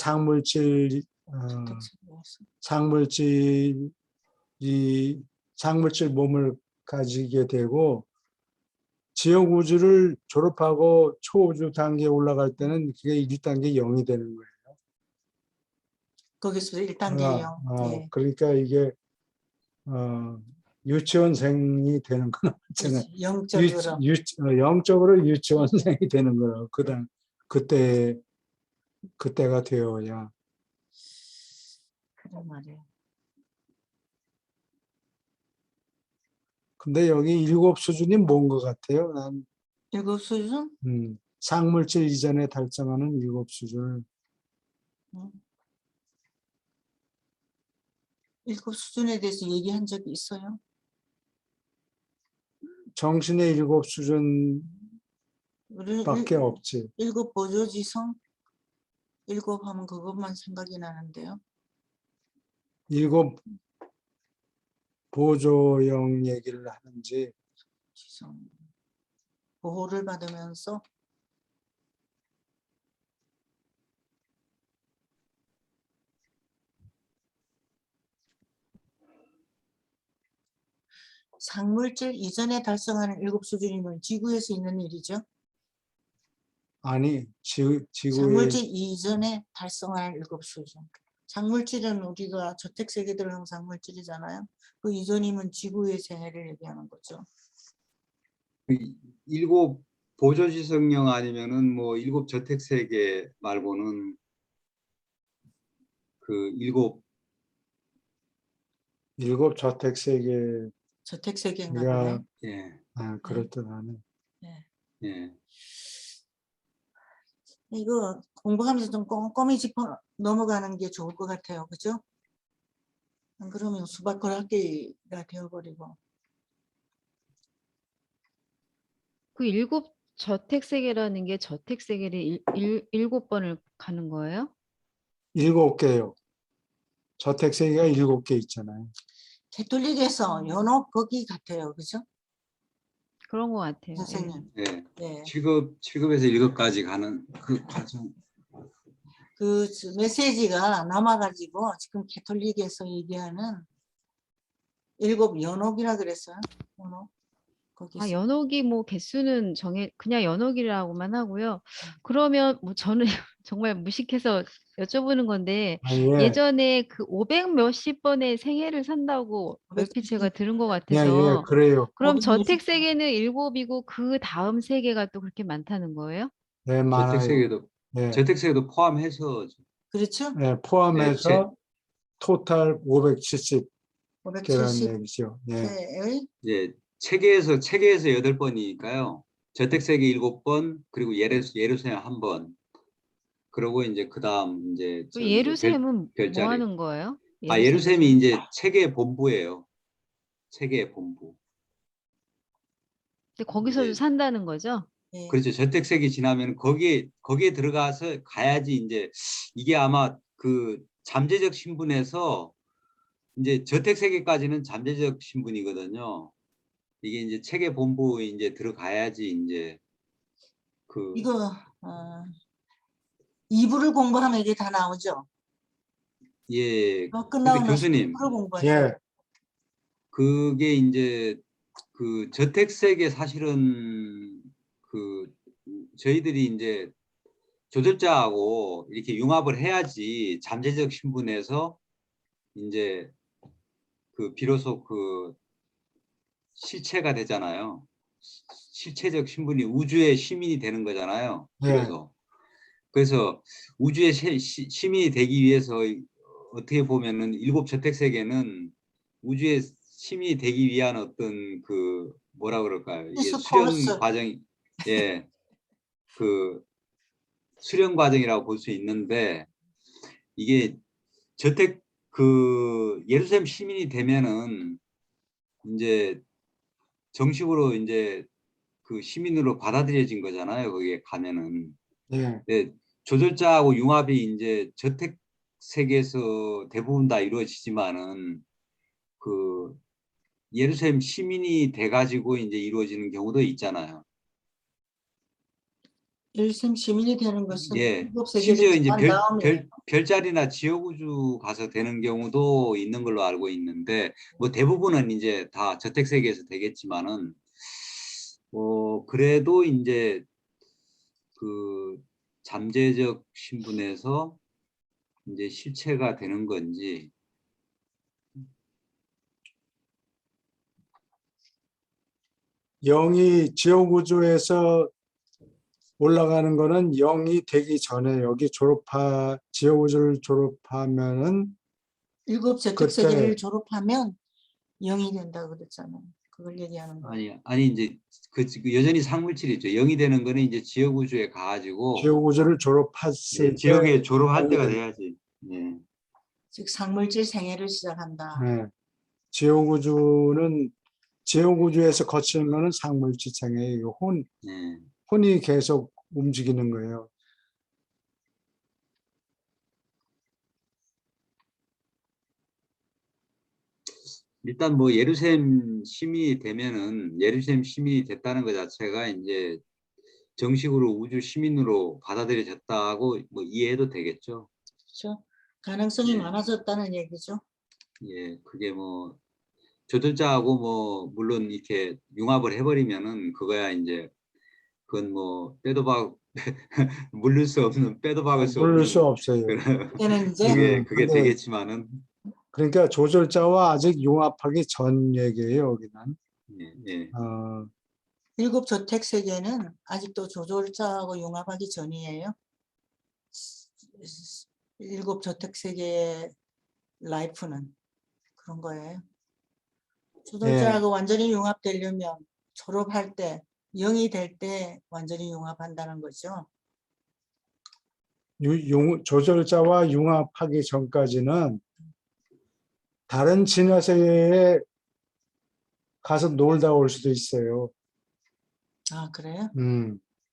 이 상물질 몸을 가지게 되고 지역 우주를 졸업하고 초우주 단계에 올라갈 때는 그게 1단계 0이 되는 거예요. 거기서 1단계 영. 예. 그러니까 이게 유치원생이 되는 거나 그렇지. 영적으로. 영적으로 유치원생이 되는 거예요. 그때가 되어야. 그런 말이에요. 근데 여기 7 수준이 뭔 것 같아요? 난 일곱 수준? 상물질 이전에 달성하는 7 수준을 일곱 수준에 대해서 얘기한 적이 있어요? 정신의 7 수준밖에 우리 없지. 일곱 보조지성? 일곱 하면 그것만 생각이 나는데요. 7 보조형 얘기를 하는지 지성. 보호를 받으면서 상물질 이전에 달성하는 7 수준이면 지구에서 있는 일이죠. 아니 지구의 상물질 이전에 달성하는 7 수준. 상물질은 우리가 저택세계 들어가는 상물질이잖아요. 그 이전이면 지구의 생애를 얘기하는 거죠. 7 보조지성령 아니면은 뭐 7 저택세계 말고는 그 7 저택세계 저택세계인가 우리가 보네. 예, 그렇듯 하네. 네. 예. 이거 공부하면서 좀 꼼꼼히 짚어 넘어가는 게 좋을 것 같아요. 그죠? 안 그러면 수박걸학기가 되어버리고. 그 7저택세계라는 게 저택세계를 7번을 가는 거예요? 7개요. 저택세계가 7개 있잖아요. 캐톨릭에서 연옥 거기 같아요. 그죠? 그런 것 같아요. 예. 선생님. 네. 네. 7급에서 1급까지 가는 그 과정. 그 메시지가 남아가지고 지금 캐톨릭에서 얘기하는 7 연옥이라 그랬어요. 연옥. 거기서. 연옥이 뭐 개수는 그냥 연옥이라고만 하고요. 그러면 뭐 저는 정말 무식해서 여쭤보는 건데 아, 예. 예전에 그 500 몇십 번의 생애를 산다고 얼핏 제가 들은 것 예, 같아서 그래요. 그럼 560 저택 세계는 7이고 그 다음 세계가 또 그렇게 많다는 거예요? 네, 많아요. 저택세계도 예, 저택세계도 포함해서 그렇죠? 예, 포함해서 네, 토탈 570개라는 570 얘기죠. 예. 세의 이제 체계에서 8번이니까요. 저택세계 7번, 그리고 예루살렘 1번. 그러고 이제 그다음 이제 그 저기 이제 예루살렘은 뭐 별자리. 하는 거예요? 예루살렘이 예루살렘은? 이제 체계 본부예요. 체계 본부. 근데 거기서도 이제 산다는 거죠? 예. 그렇죠. 저택세계 지나면 거기에 들어가서 가야지 이제 이게 아마 그 잠재적 신분에서 이제 저택세계까지는 잠재적 신분이거든요. 이게 이제 체계 본부에 이제 들어가야지 이제 그 이거 2부를 공부하면 이게 다 나오죠. 예. 근데 끝나고 나서 교수님 2부를 공부하죠. 예, 그게 이제 그 저택세계 사실은 그 저희들이 이제 조절자하고 이렇게 융합을 해야지 잠재적 신분에서 이제 그 비로소 그 실체가 되잖아요. 실체적 신분이 우주의 시민이 되는 거잖아요. 예, 비로소. 그래서 우주의 시민이 되기 위해서 어떻게 보면은 7저택세계는 우주의 시민이 되기 위한 어떤 그 뭐라 그럴까요? 이게 필수 수련 코र्스. 과정이 예, 그 수련 과정이라고 볼 수 있는데 이게 저택 그 예루살렘 시민이 되면은 이제 정식으로 이제 그 시민으로 받아들여진 거잖아요. 거기에 가면은. 예. 네, 조절자하고 융합이 이제 저택 세계에서 대부분 다 이루어지지만은 그 예루살렘 시민이 돼가지고 이제 이루어지는 경우도 있잖아요. 일심 시민이 되는 것은 예, 7세계를 심지어 이제 지난 다음이에요. 별자리나 지역우주 가서 되는 경우도 있는 걸로 알고 있는데 뭐 대부분은 이제 다 저택 세계에서 되겠지만은 그래도 이제 그 잠재적 신분에서 이제 실체가 되는 건지 영이 지옥우주에서 올라가는 거는 0이 되기 전에 여기 지옥우주를 졸업하면은 7 그때 저택세계를 졸업하면 0이 된다고 그랬잖아요. 그걸 얘기하는 거예요. 아니 이제 그 여전히 상물질이죠. 영이 되는 거는 이제 지역우주에 가가지고 지옥우주를 졸업했을 때 지역에 졸업할 0이 때가 된다. 돼야지. 예. 즉 상물질 생애를 시작한다. 네. 지옥우주에서 거치는 거는 상물지창에 예. 혼이 계속 움직이는 거예요. 일단 뭐 예루살렘 시민이 되면은 예루살렘 시민이 됐다는 것 자체가 이제 정식으로 우주 시민으로 받아들여졌다고 뭐 이해해도 되겠죠. 그렇죠? 가능성이 예. 많아졌다는 얘기죠. 예, 그게 뭐 조들자하고 뭐 물론 이렇게 융합을 해버리면은 그거야 이제 그건 뭐 빼도 박 물릴 수 없는 빼도 박을 수 물을 수 없는 없어요. 그런 그때는 이제 그게 근데 되겠지만은 그러니까 조절자와 아직 융합하기 전 얘기예요, 여기는. 예, 예. 7 저택세계는 아직도 조절자하고 융합하기 전이에요. 7 저택세계의 라이프는 그런 거예요. 조절자하고 완전히 융합되려면 졸업할 때 0이 될 때 완전히 융합한다는 거죠. 조절자와 융합하기 전까지는 다른 진화세계에 가서 놀다 올 수도 있어요. 아, 그래요?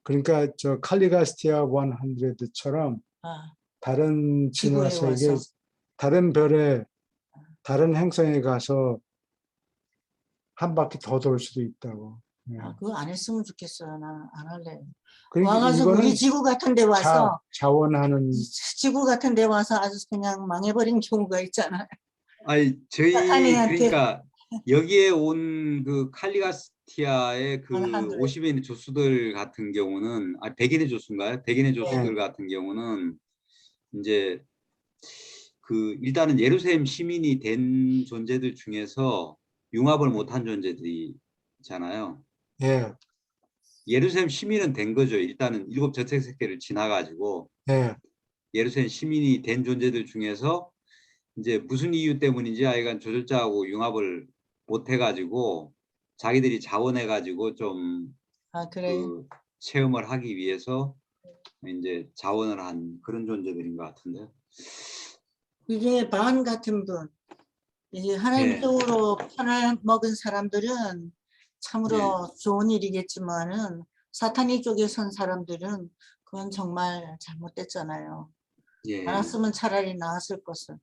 그러니까 저 칼리가스티아 100처럼 아, 다른 지구에 진화세계, 와서. 다른 별에, 다른 행성에 가서 한 바퀴 더 돌 수도 있다고. 예. 아, 그거 안 했으면 좋겠어요. 나 안 할래. 그러니까 와가지고 우리 이거는 지구 같은 데 와서 자원하는 지구 같은 데 와서 아주 그냥 망해버린 경우가 있잖아요. 아니 저희 사탄이한테 그러니까 여기에 온 그 칼리가스티아의 그 100. 50인의 조수들 같은 경우는 100인의 조수인가요? 100인의 조수들 네. 같은 경우는 이제 그 일단은 예루살렘 시민이 된 존재들 중에서 융합을 못한 존재들이잖아요. 예, 예루살렘 시민은 된 거죠. 일단은 일곱 저택세계를 지나가지고 예, 예루살렘 시민이 된 존재들 중에서 이제 무슨 이유 때문인지 하여간 조절자하고 융합을 못 해가지고 자기들이 자원해가지고 좀 아, 그래요? 그 체험을 하기 위해서 이제 자원을 한 그런 존재들인 것 같은데. 이게 반 같은 분, 이게 하나님 네. 쪽으로 편을 먹은 사람들은 참으로 네. 좋은 일이겠지만은 사탄이 쪽에 선 사람들은 그건 정말 잘못됐잖아요. 예. 알았으면 차라리 나았을 것을.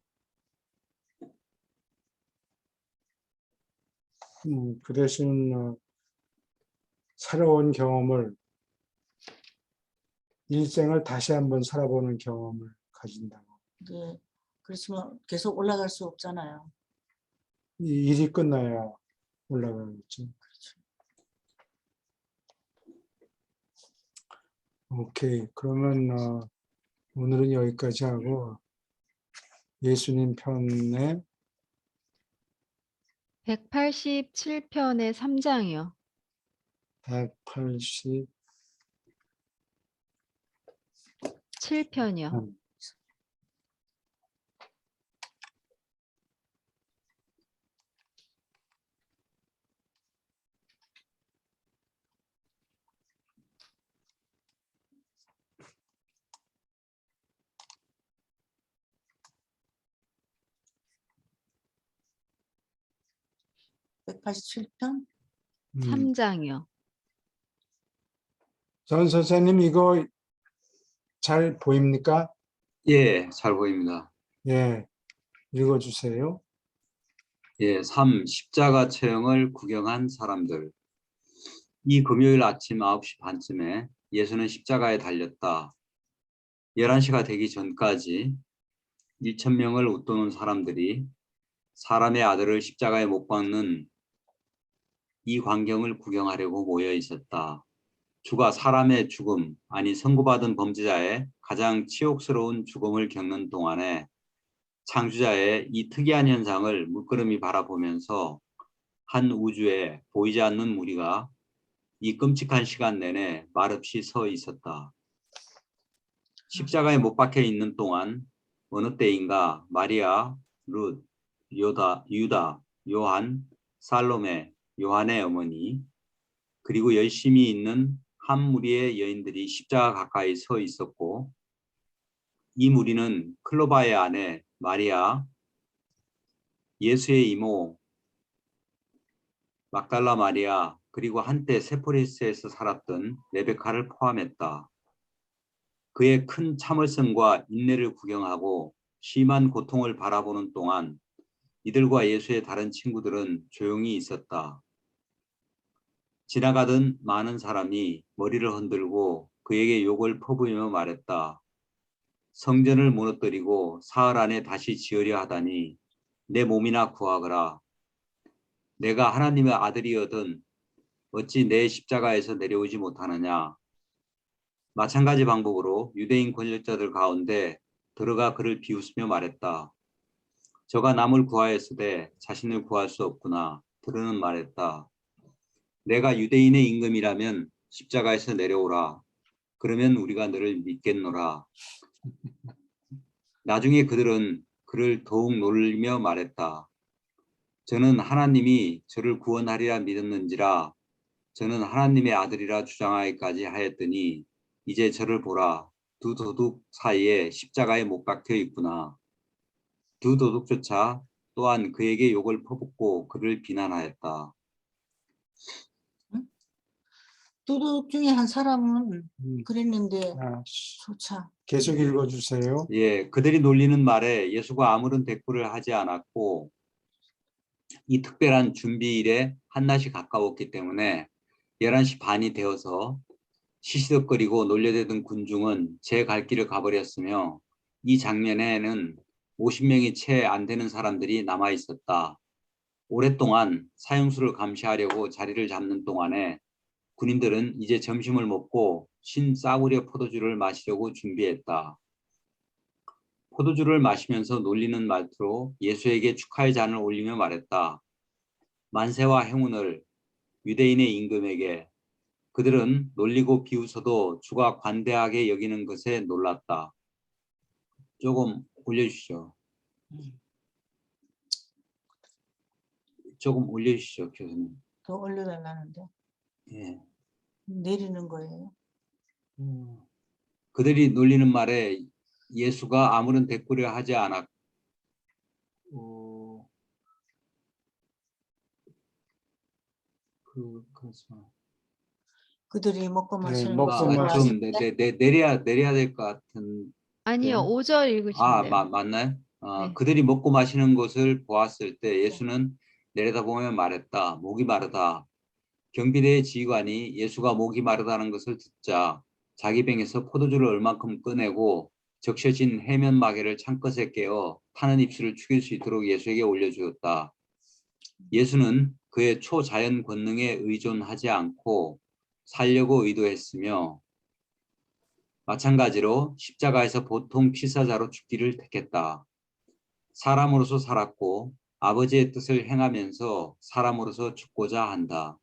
그 대신 새로운 경험을, 일생을 다시 한번 살아보는 경험을 가진다고. 이게 그렇지만 계속 올라갈 수 없잖아요. 이 일이 끝나야 올라가겠죠. 오케이. 그러면 오늘은 여기까지 하고 예수님 편에 187편의 3장이요. 180 7편이요. 187편? 3장이요. 전 선생님 이거 잘 보입니까? 예, 잘 보입니다. 예, 읽어주세요. 예, 3. 십자가 체형을 구경한 사람들. 이 금요일 아침 9시 반쯤에 예수는 십자가에 달렸다. 11시가 되기 전까지 1,000명을 웃도는 사람들이 사람의 아들을 십자가에 못 박는 이 광경을 구경하려고 모여 있었다. 주가 사람의 죽음, 아니 선고받은 범죄자의 가장 치욕스러운 죽음을 겪는 동안에 창조자의 이 특이한 현상을 물끄러미 바라보면서 한 우주에 보이지 않는 무리가 이 끔찍한 시간 내내 말없이 서 있었다. 십자가에 못 박혀 있는 동안 어느 때인가 마리아, 룻, 유다, 요한, 살로메, 요한의 어머니, 그리고 열심히 있는 한 무리의 여인들이 십자가 가까이 서 있었고, 이 무리는 클로바의 아내 마리아, 예수의 이모 막달라 마리아, 그리고 한때 세포리스에서 살았던 레베카를 포함했다. 그의 큰 참을성과 인내를 구경하고 심한 고통을 바라보는 동안 이들과 예수의 다른 친구들은 조용히 있었다. 지나가던 많은 사람이 머리를 흔들고 그에게 욕을 퍼부으며 말했다. 성전을 무너뜨리고 사흘 안에 다시 지으려 하다니 내 몸이나 구하거라. 내가 하나님의 아들이거든 어찌 내 십자가에서 내려오지 못하느냐. 마찬가지 방법으로 유대인 권력자들 가운데 들어가 그를 비웃으며 말했다. 저가 남을 구하였으되 자신을 구할 수 없구나. 들으는 말했다. 내가 유대인의 임금이라면 십자가에서 내려오라. 그러면 우리가 너를 믿겠노라. 나중에 그들은 그를 더욱 놀리며 말했다. 저는 하나님이 저를 구원하리라 믿었는지라 저는 하나님의 아들이라 주장하기까지 하였더니 이제 저를 보라. 두 도둑 사이에 십자가에 못 박혀 있구나. 두 도둑조차 또한 그에게 욕을 퍼붓고 그를 비난하였다. 도둑 중에 한 사람은 음, 그랬는데 아, 조차 계속 읽어주세요. 예, 그들이 놀리는 말에 예수가 아무런 대꾸를 하지 않았고 이 특별한 준비일에 한낮이 가까웠기 때문에 11시 반이 되어서 시시덕거리고 놀려대던 군중은 제 갈 길을 가버렸으며 이 장면에는 50명이 채 안 되는 사람들이 남아 있었다. 오랫동안 사형수를 감시하려고 자리를 잡는 동안에 군인들은 이제 점심을 먹고 신 싸구려 포도주를 마시려고 준비했다. 포도주를 마시면서 놀리는 말투로 예수에게 축하의 잔을 올리며 말했다. 만세와 행운을 유대인의 임금에게. 그들은 놀리고 비웃어도 주가 관대하게 여기는 것에 놀랐다. 조금 올려주시죠. 조금 올려주시죠, 교수님. 더 올려달라는데 예. 내리는 거예요. 그들이 놀리는 말에 예수가 아무런 대꾸를 하지 않았고 그들이 먹고 네, 마시는 먹고 것을 마시- 좀 보았을 때 내려야 될 것 같은. 아니요, 5절 읽으시면 돼요. 맞나요? 네. 그들이 먹고 마시는 것을 보았을 때 예수는 내려다보며 말했다. 목이 마르다. 경비대의 지휘관이 예수가 목이 마르다는 것을 듣자 자기 병에서 포도주를 얼만큼 꺼내고 적셔진 해면 마개를 창것에 깨어 타는 입술을 죽일 수 있도록 예수에게 올려주었다. 예수는 그의 초자연 권능에 의존하지 않고 살려고 의도했으며 마찬가지로 십자가에서 보통 피사자로 죽기를 택했다. 사람으로서 살았고 아버지의 뜻을 행하면서 사람으로서 죽고자 한다.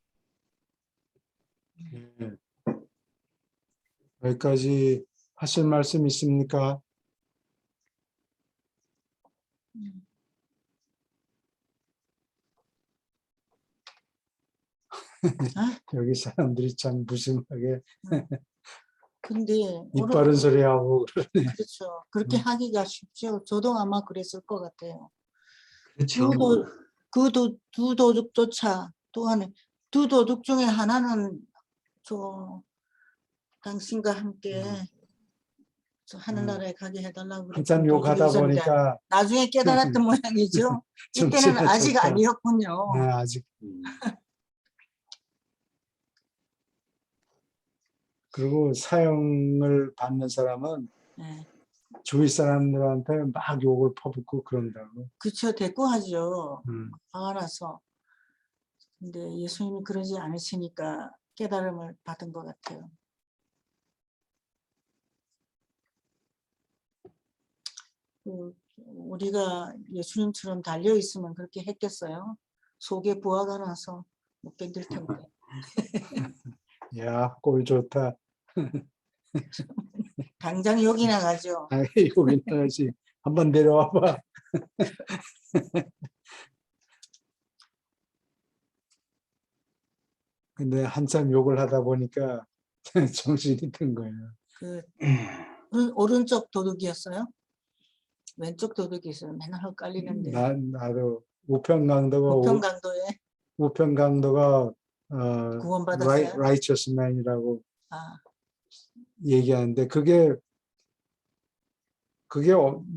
네. 여기까지 하실 말씀 있습니까? 여기 사람들이 참 무심하게 근데 입 바른 소리 하고 그러네. 그렇죠. 그렇게 하기가 쉽죠. 저도 아마 그랬을 것 같아요. 그렇죠. 두 도둑조차 또한 두 도둑 중에 하나는 저 당신과 함께 저 하늘나라에 가게 해달라고 한참 그랬던 욕하다 도둑이었는데 보니까 나중에 깨달았던 모양이죠. 좀 이때는 아직 친해졌다. 아니었군요. 네, 아직. 그리고 사형을 받는 사람은 네. 주위 사람들한테 막 욕을 퍼붓고 그런다고. 그쵸, 대꾸하죠. 음. 화가 나서. 근데 예수님이 그러지 않으시니까 깨달음을 받은 것 같아요. 우리가 예수님처럼 달려있으면 그렇게 했겠어요? 속에 부하가 나서 못 견딜 텐데. 야, 꼴 좋다. 당장 여기 나가죠. 아, 여기 나가지. 한번 내려와 봐. 근데 한참 욕을 하다 보니까 정신이 든 거예요. 그 오른쪽 도둑이었어요? 왼쪽 도둑이 있어요. 맨날 헷갈리는데. 나도 우편강도가 우편강도에 구원받았어요? righteous man이라고 아, 얘기하는데 그게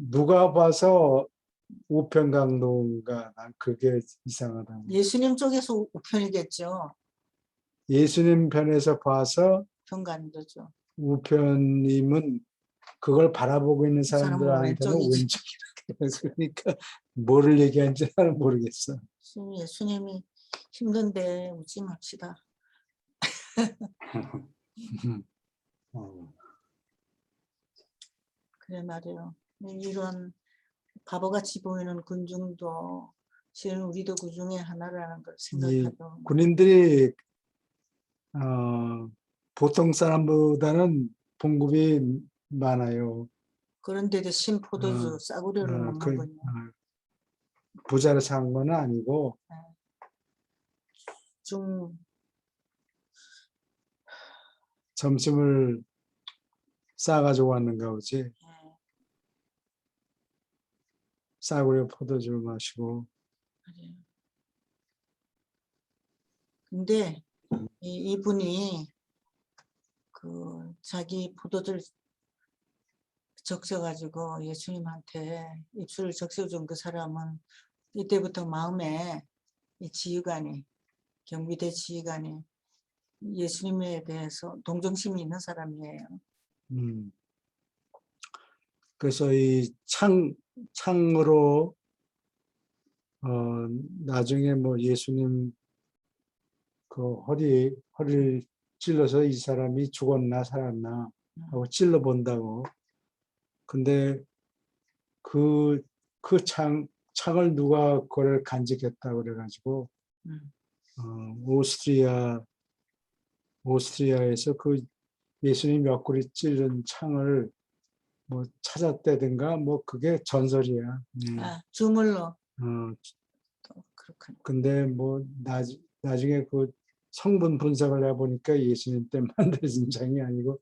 누가 봐서 우편강도인가 난 그게 이상하다. 예수님 쪽에서 우편이겠죠. 예수님 편에서 봐서 우편강도죠. 우편님은 그걸 바라보고 있는 그 사람은 사람들한테는 왼쪽이지. 왼쪽이라고 그러니까 뭐를 얘기하는지 나는 모르겠어. 예수님이 힘든데 웃지 맙시다. 그래 말이에요. 이런 바보같이 보이는 군중도 실은 우리도 그 중에 하나라는 걸 이 생각하죠. 군인들이 보통 사람보다는 봉급이 많아요. 그런데도 신포도주 싸구려를 먹는군요. 부자를 산 건 아니고 좀 점심을 싸가지고 왔는가 보지. 예. 싸구려 포도주를 마시고. 그래요. 근데 이분이 그 자기 포도주를 적셔가지고 예수님한테 입술을 적셔준 그 사람은 이때부터 마음에 이 지휘관이, 경비대 지휘관이 예수님에 대해서 동정심이 있는 사람이에요. 그래서 이 창으로 나중에 뭐 예수님 그 허리를 찔러서 이 사람이 죽었나 살았나 하고 찔러 본다고. 근데 그 창을 누가 그걸 간직했다고 그래가지고 오스트리아에서 그 예수님 옆구리 찔른 창을 뭐 찾았다든가 뭐 그게 전설이야. 아, 주물로. 어, 그렇군요. 근데 뭐 나중에 그 성분 분석을 해보니까 예수님 때 만들어진 창이 아니고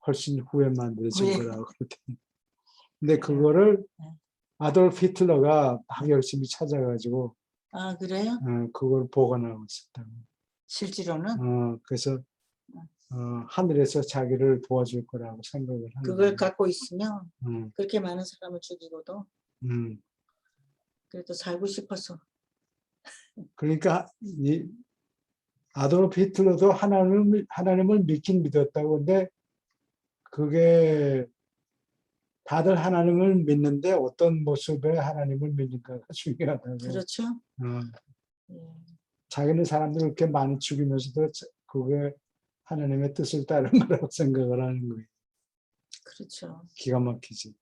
훨씬 후에 만들어진 후에. 거라고 그러더니. 근데 그거를 아돌프 히틀러가 막 열심히 찾아가지고 아, 그래요? 그걸 보관하고 있었다고. 실제로는 그래서 하늘에서 자기를 도와줄 거라고 생각을 하는 그걸 거예요. 갖고 있으면 음, 그렇게 많은 사람을 죽이고도 음. 그래도 살고 싶어서. 그러니까 이 아돌프 히틀러도 하나님을 믿긴 믿었다고. 근데 그게 다들 하나님을 믿는데 어떤 모습의 하나님을 믿는가가 중요하다고. 그렇죠? 예. 자기는 사람들을 그렇게 많이 죽이면서도 그게 하나님의 뜻을 따른 거라고 생각을 하는 거예요. 그렇죠. 기가 막히지.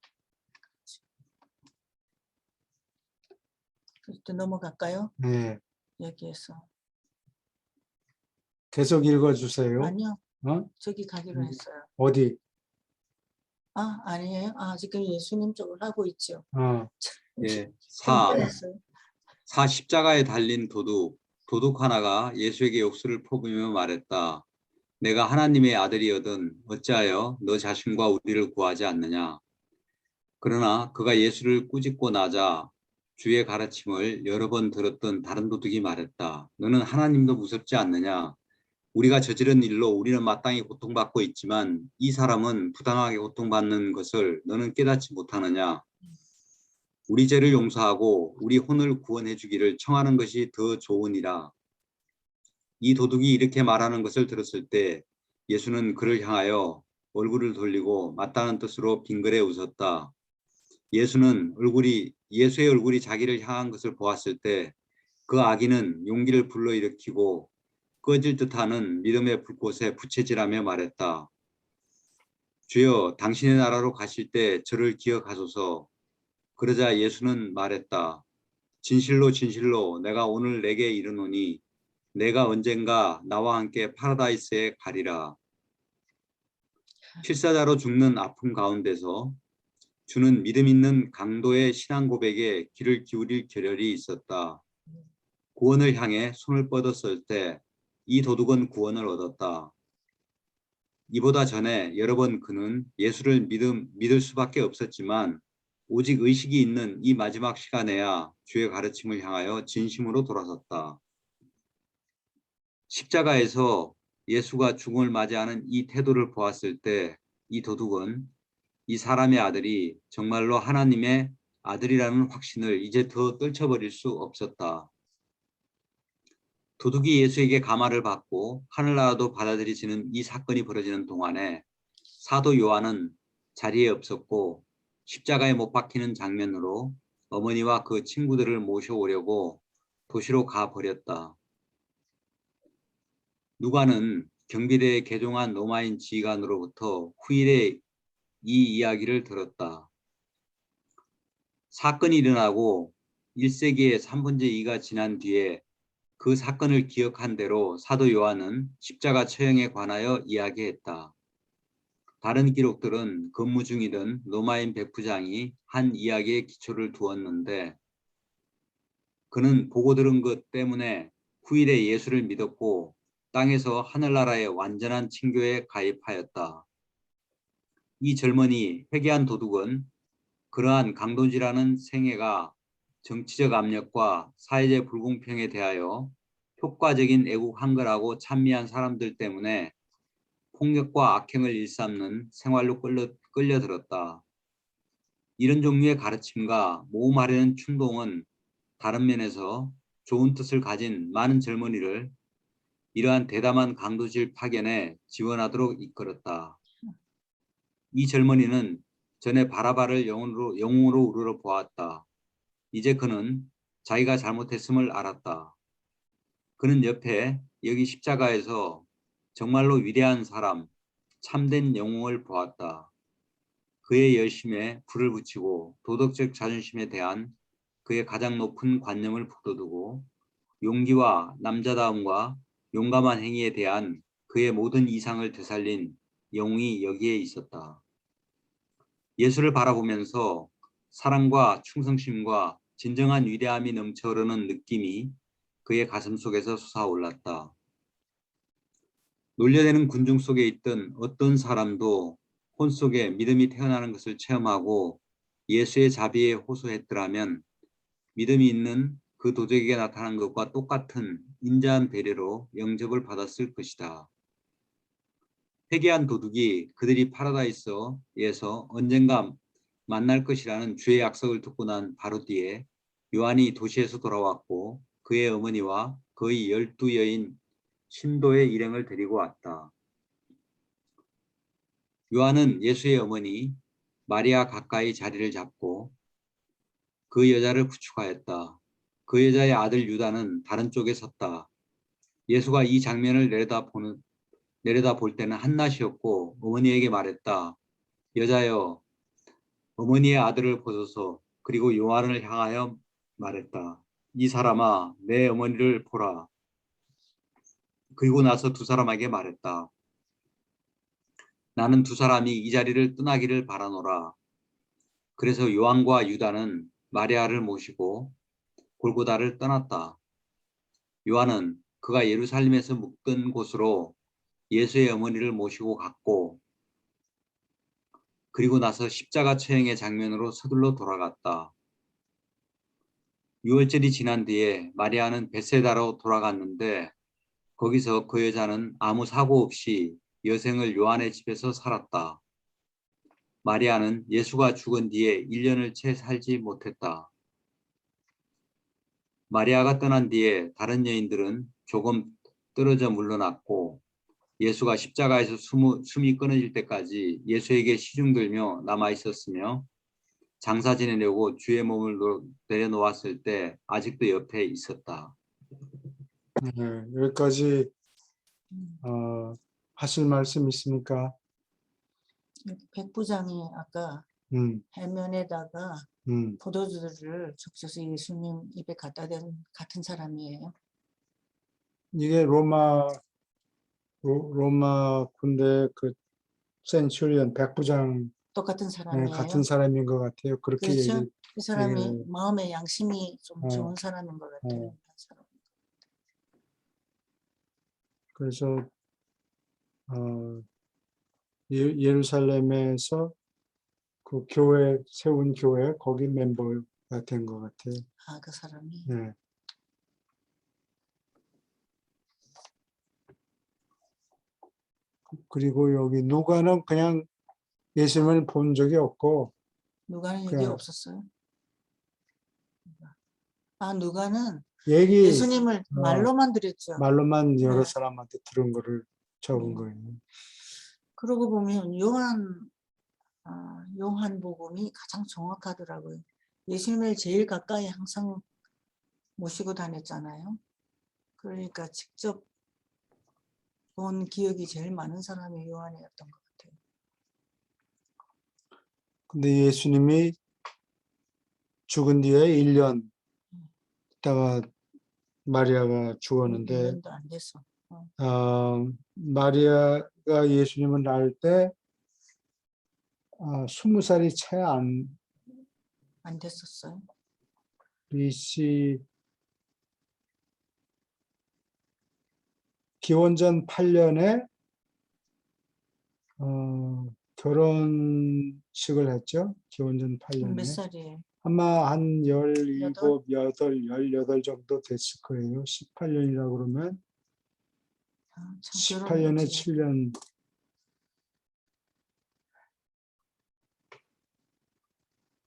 또 넘어갈까요? 네. 여기에서. 계속 읽어주세요. 아니요. 어? 저기 가기로 했어요. 어디? 아, 아니에요? 아, 지금 예수님 쪽을 하고 있죠. 예, 헷갈렸어요. 4 십자가에 달린 도둑 하나가 예수에게 욕설을 퍼부으며 말했다. 내가 하나님의 아들이거든 어찌하여 너 자신과 우리를 구하지 않느냐. 그러나 그가 예수를 꾸짖고 나자 주의 가르침을 여러 번 들었던 다른 도둑이 말했다. 너는 하나님도 무섭지 않느냐. 우리가 저지른 일로 우리는 마땅히 고통받고 있지만 이 사람은 부당하게 고통받는 것을 너는 깨닫지 못하느냐. 우리 죄를 용서하고 우리 혼을 구원해 주기를 청하는 것이 더 좋으니라. 이 도둑이 이렇게 말하는 것을 들었을 때 예수는 그를 향하여 얼굴을 돌리고 맞다는 뜻으로 빙그레 웃었다. 예수의 얼굴이 자기를 향한 것을 보았을 때 그 악인은 용기를 불러일으키고 꺼질 듯하는 믿음의 불꽃에 부채질하며 말했다. 주여, 당신의 나라로 가실 때 저를 기억하소서. 그러자 예수는 말했다. 진실로 진실로 내가 오늘 내게 이르노니 내가 언젠가 나와 함께 파라다이스에 가리라. 필사자로 죽는 아픔 가운데서 주는 믿음 있는 강도의 신앙 고백에 귀를 기울일 겨를이 있었다. 구원을 향해 손을 뻗었을 때 이 도둑은 구원을 얻었다. 이보다 전에 여러 번 그는 예수를 믿을 수밖에 없었지만 오직 의식이 있는 이 마지막 시간에야 주의 가르침을 향하여 진심으로 돌아섰다. 십자가에서 예수가 죽음을 맞이하는 이 태도를 보았을 때 이 도둑은 이 사람의 아들이 정말로 하나님의 아들이라는 확신을 이제 더 떨쳐버릴 수 없었다. 도둑이 예수에게 감화를 받고 하늘나라도 받아들여지는 이 사건이 벌어지는 동안에 사도 요한은 자리에 없었고 십자가에 못 박히는 장면으로 어머니와 그 친구들을 모셔오려고 도시로 가버렸다. 누가는 경비대에 개종한 로마인 지휘관으로부터 후일에 이 이야기를 들었다. 사건이 일어나고 1세기의 3분의 2가 지난 뒤에 그 사건을 기억한 대로 사도 요한은 십자가 처형에 관하여 이야기했다. 다른 기록들은 근무 중이던 로마인 백부장이 한 이야기에 기초를 두었는데 그는 보고 들은 것 때문에 후일에 예수를 믿었고 땅에서 하늘나라의 완전한 친교에 가입하였다. 이 젊은이 회개한 도둑은 그러한 강도질하는 생애가 정치적 압력과 사회적 불공평에 대하여 효과적인 애국 한글하고 찬미한 사람들 때문에 폭력과 악행을 일삼는 생활로 끌려들었다. 이런 종류의 가르침과 모험하려는 충동은 다른 면에서 좋은 뜻을 가진 많은 젊은이를 이러한 대담한 강도질 파견에 지원하도록 이끌었다. 이 젊은이는 전에 바라바를 영웅으로 우러러 보았다. 이제 그는 자기가 잘못했음을 알았다. 그는 옆에 여기 십자가에서 정말로 위대한 사람, 참된 영웅을 보았다. 그의 열심에 불을 붙이고 도덕적 자존심에 대한 그의 가장 높은 관념을 북돋우고 용기와 남자다움과 용감한 행위에 대한 그의 모든 이상을 되살린 영웅이 여기에 있었다. 예수를 바라보면서 사랑과 충성심과 진정한 위대함이 넘쳐흐르는 느낌이 그의 가슴 속에서 솟아올랐다. 놀려대는 군중 속에 있던 어떤 사람도 혼 속에 믿음이 태어나는 것을 체험하고 예수의 자비에 호소했더라면 믿음이 있는 그 도적에게 나타난 것과 똑같은 인자한 배려로 영접을 받았을 것이다. 회개한 도둑이 그들이 파라다이스에서 언젠가 만날 것이라는 주의 약속을 듣고 난 바로 뒤에 요한이 도시에서 돌아왔고 그의 어머니와 거의 12여인 신도의 일행을 데리고 왔다. 요한은 예수의 어머니 마리아 가까이 자리를 잡고 그 여자를 부축하였다. 그 여자의 아들 유다는 다른 쪽에 섰다. 예수가 이 장면을 내려다 볼 때는 한낮이었고 어머니에게 말했다. 여자여, 어머니의 아들을 보소서. 그리고 요한을 향하여 말했다. 이 사람아, 내 어머니를 보라. 그리고 나서 두 사람에게 말했다. 나는 두 사람이 이 자리를 떠나기를 바라노라. 그래서 요한과 유다는 마리아를 모시고 골고다를 떠났다. 요한은 그가 예루살렘에서 묵던 곳으로 예수의 어머니를 모시고 갔고 그리고 나서 십자가 처형의 장면으로 서둘러 돌아갔다. 6월절이 지난 뒤에 마리아는 벳세다로 돌아갔는데 거기서 그 여자는 아무 사고 없이 여생을 요한의 집에서 살았다. 마리아는 예수가 죽은 뒤에 1년을 채 살지 못했다. 마리아가 떠난 뒤에 다른 여인들은 조금 떨어져 물러났고 예수가 십자가에서 숨이 끊어질 때까지 예수에게 시중들며 남아 있었으며 장사 지내려고 주의 몸을 내려놓았을 때 아직도 옆에 있었다. 네, 여기까지 하실 말씀 있습니까? 백부장이 아까 음, 해면에다가 음. 포도주를 적셔서 예수님 입에 갖다 댄 같은 사람이에요. 이게 로마 군대 그 센츄리언 백부장 똑같은 사람이에요. 같은 사람인 것 같아요. 그렇게 그렇죠? 그 사람이 얘기를 마음의 양심이 좀 어, 좋은 사람인 것 같아요. 어. 그래서 예루살렘에서 그 교회 세운 교회 거기 멤버가 된 것 같아요. 아, 그 사람이. 네. 그리고 여기 누가는 그냥 예수님을 본 적이 없고 누가는 여기 그냥 없었어요. 아, 누가는 얘기 예수님을 말로만 드렸죠. 말로만 여러 네. 사람한테 들은 거를 적은 거예요. 그러고 보면 요한복음이 가장 정확하더라고요. 예수님을 제일 가까이 항상 모시고 다녔잖아요. 그러니까 직접 본 기억이 제일 많은 사람이 요한이었던 것 같아요. 근데 예수님이 죽은 뒤에 1년 있다가 마리아가 죽었는데 1년도 안 됐어. 마리아가 예수님을 낳을 때 20살이 채 안 됐었어요. BC 기원전 8년에 결혼식을 했죠. 기원전 몇 8년에. 살이에요? 아마 한 17, 8, 18 정도 됐을 거예요. 18년이라고 그러면 아, 참 18년에 결혼했지. 7년.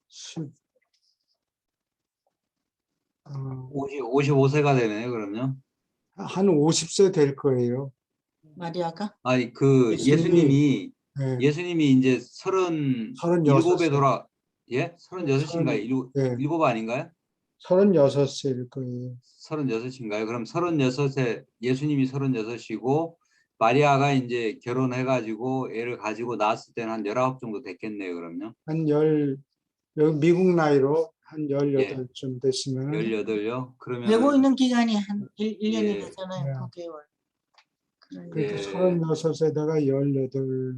10, 55세가 되네요, 그러면. 한 50세 될 거예요. 마리아가? 아니, 그 예수님이, 예, 예수님이 이제 37에 36세. 예? 36인가요? 예, 일곱 아닌가요? 36세일 거예요. 36인가요? 그럼 36세, 예수님이 36이고, 마리아가 이제 결혼해가지고 애를 가지고 낳았을 때는 한 19 정도 됐겠네요, 그럼요. 여기 미국 나이로 한 예. 18쯤 됐으면 18요? 되고 그러면은, 있는 기간이 한 1년이 예. 되잖아요. 예. 9개월. 그러니까 그러니까 예. 36에다가 18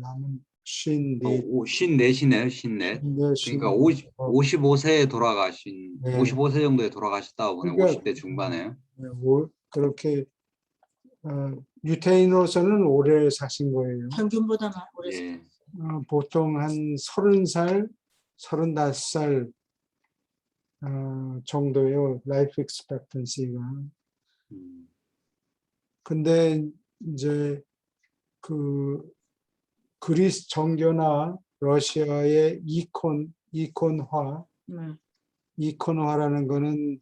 하면 54, 54시네요, 54. 그러니까 55세에 돌아가신, 네. 55세 정도에 돌아가셨다고 보네, 그러니까 50대 중반에요. 그렇게 유태인으로서는 오래 사신 거예요. 평균보다는 오래 예. 보통 한 30살, 35살 정도예요. 라이프 익스펙턴시가. 음. 근데 이제 그 그리스 정교나 러시아의 이콘화라는 거는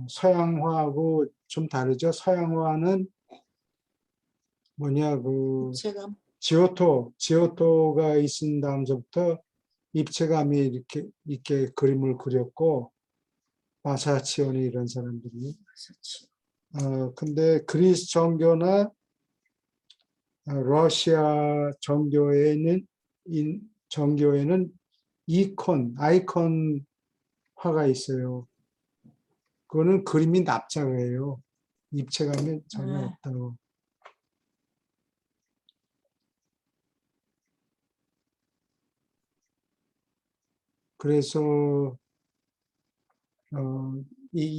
서양화하고 좀 다르죠. 서양화는 뭐냐 그 제가 지오토가 있은 다음서부터 입체감이 이렇게 있게 그림을 그렸고 마사치오니 이런 사람들이 근데 그리스 정교나 러시아 정교에는 아이콘 화가 있어요. 그거는 그림이 납작해요. 입체감이 전혀 없다고. 그래서 이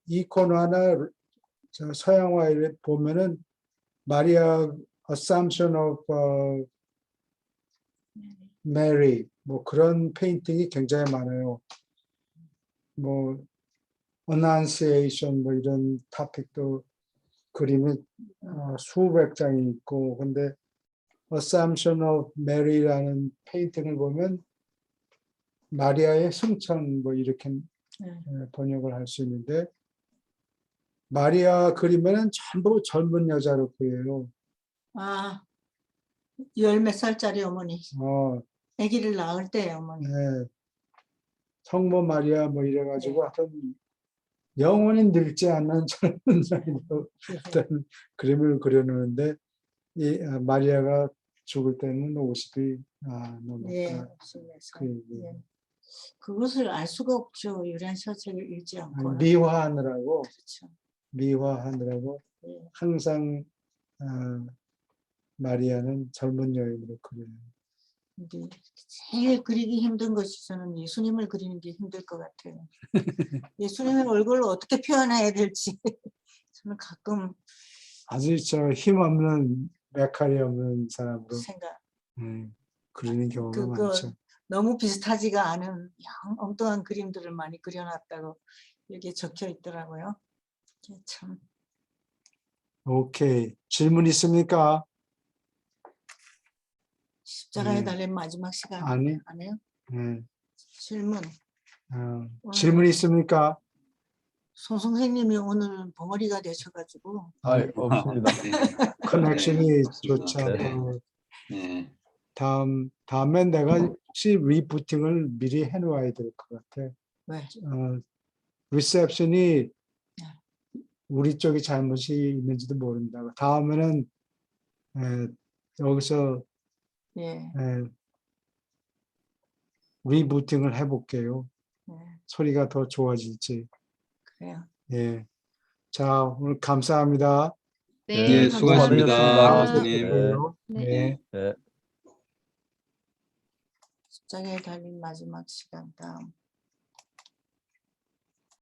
이코나나 서양화에 보면은 마리아 Assumption of Mary 뭐 그런 페인팅이 굉장히 많아요. 뭐 Annunciation 뭐 이런 토픽도 그림이 수백 장이 있고 근데 Assumption of Mary라는 페인팅을 보면 마리아의 승천 뭐 이렇게 번역을 할 수 있는데 마리아 그림에는 전부 젊은 여자로 보여요. 아, 10몇 살짜리 어머니. 어, 아기를 낳을 때 어머니. 네. 성모 마리아 뭐 이래가지고 하여튼 영원히 늙지 않는 젊은 사이로 어떤 그림을 그려놓는데 이 마리아가 죽을 때는 50이 예, 넘었다. 예. 그것을 알 수가 없죠. 유리한 서책을 읽지 않고. 미화하느라고 그렇죠. 예. 항상 마리아는 젊은 여인으로 그려요. 근데 제일 그리기 힘든 것이 저는 예수님을 그리는 게 힘들 것 같아요. 예수님의 얼굴을 어떻게 표현해야 될지 저는 가끔 아주 힘없는 메칼이 없는 사람으로 생각. 그리는 경우가 그거 많죠. 너무 비슷하지가 않은 엉뚱한 그림들을 많이 그려놨다고 여기에 적혀 있더라고요. 참. 오케이. 질문 있습니까? 십자가에 달린 마지막 시간 아니. 안 해요? 네. 질문. 질문 있습니까? 송 선생님이 오늘 벙어리가 되셔가지고 없습니다. 커넥션이 네, 좋지 맞습니다. 않고 네. 다음엔 내가 혹시 리부팅을 미리 해놓아야 될 것 같아. 왜? 리셉션이 우리 쪽이 잘못이 있는지도 모른다. 다음에는 여기서 예. 리부팅을 해볼게요. 네. 소리가 더 좋아질지. 그래요. 예. 자, 오늘 감사합니다. 네, 예, 수고하셨습니다, 감사합니다. 교수님. 네. 네. 네. 십자가에 달린 마지막 시간 다음.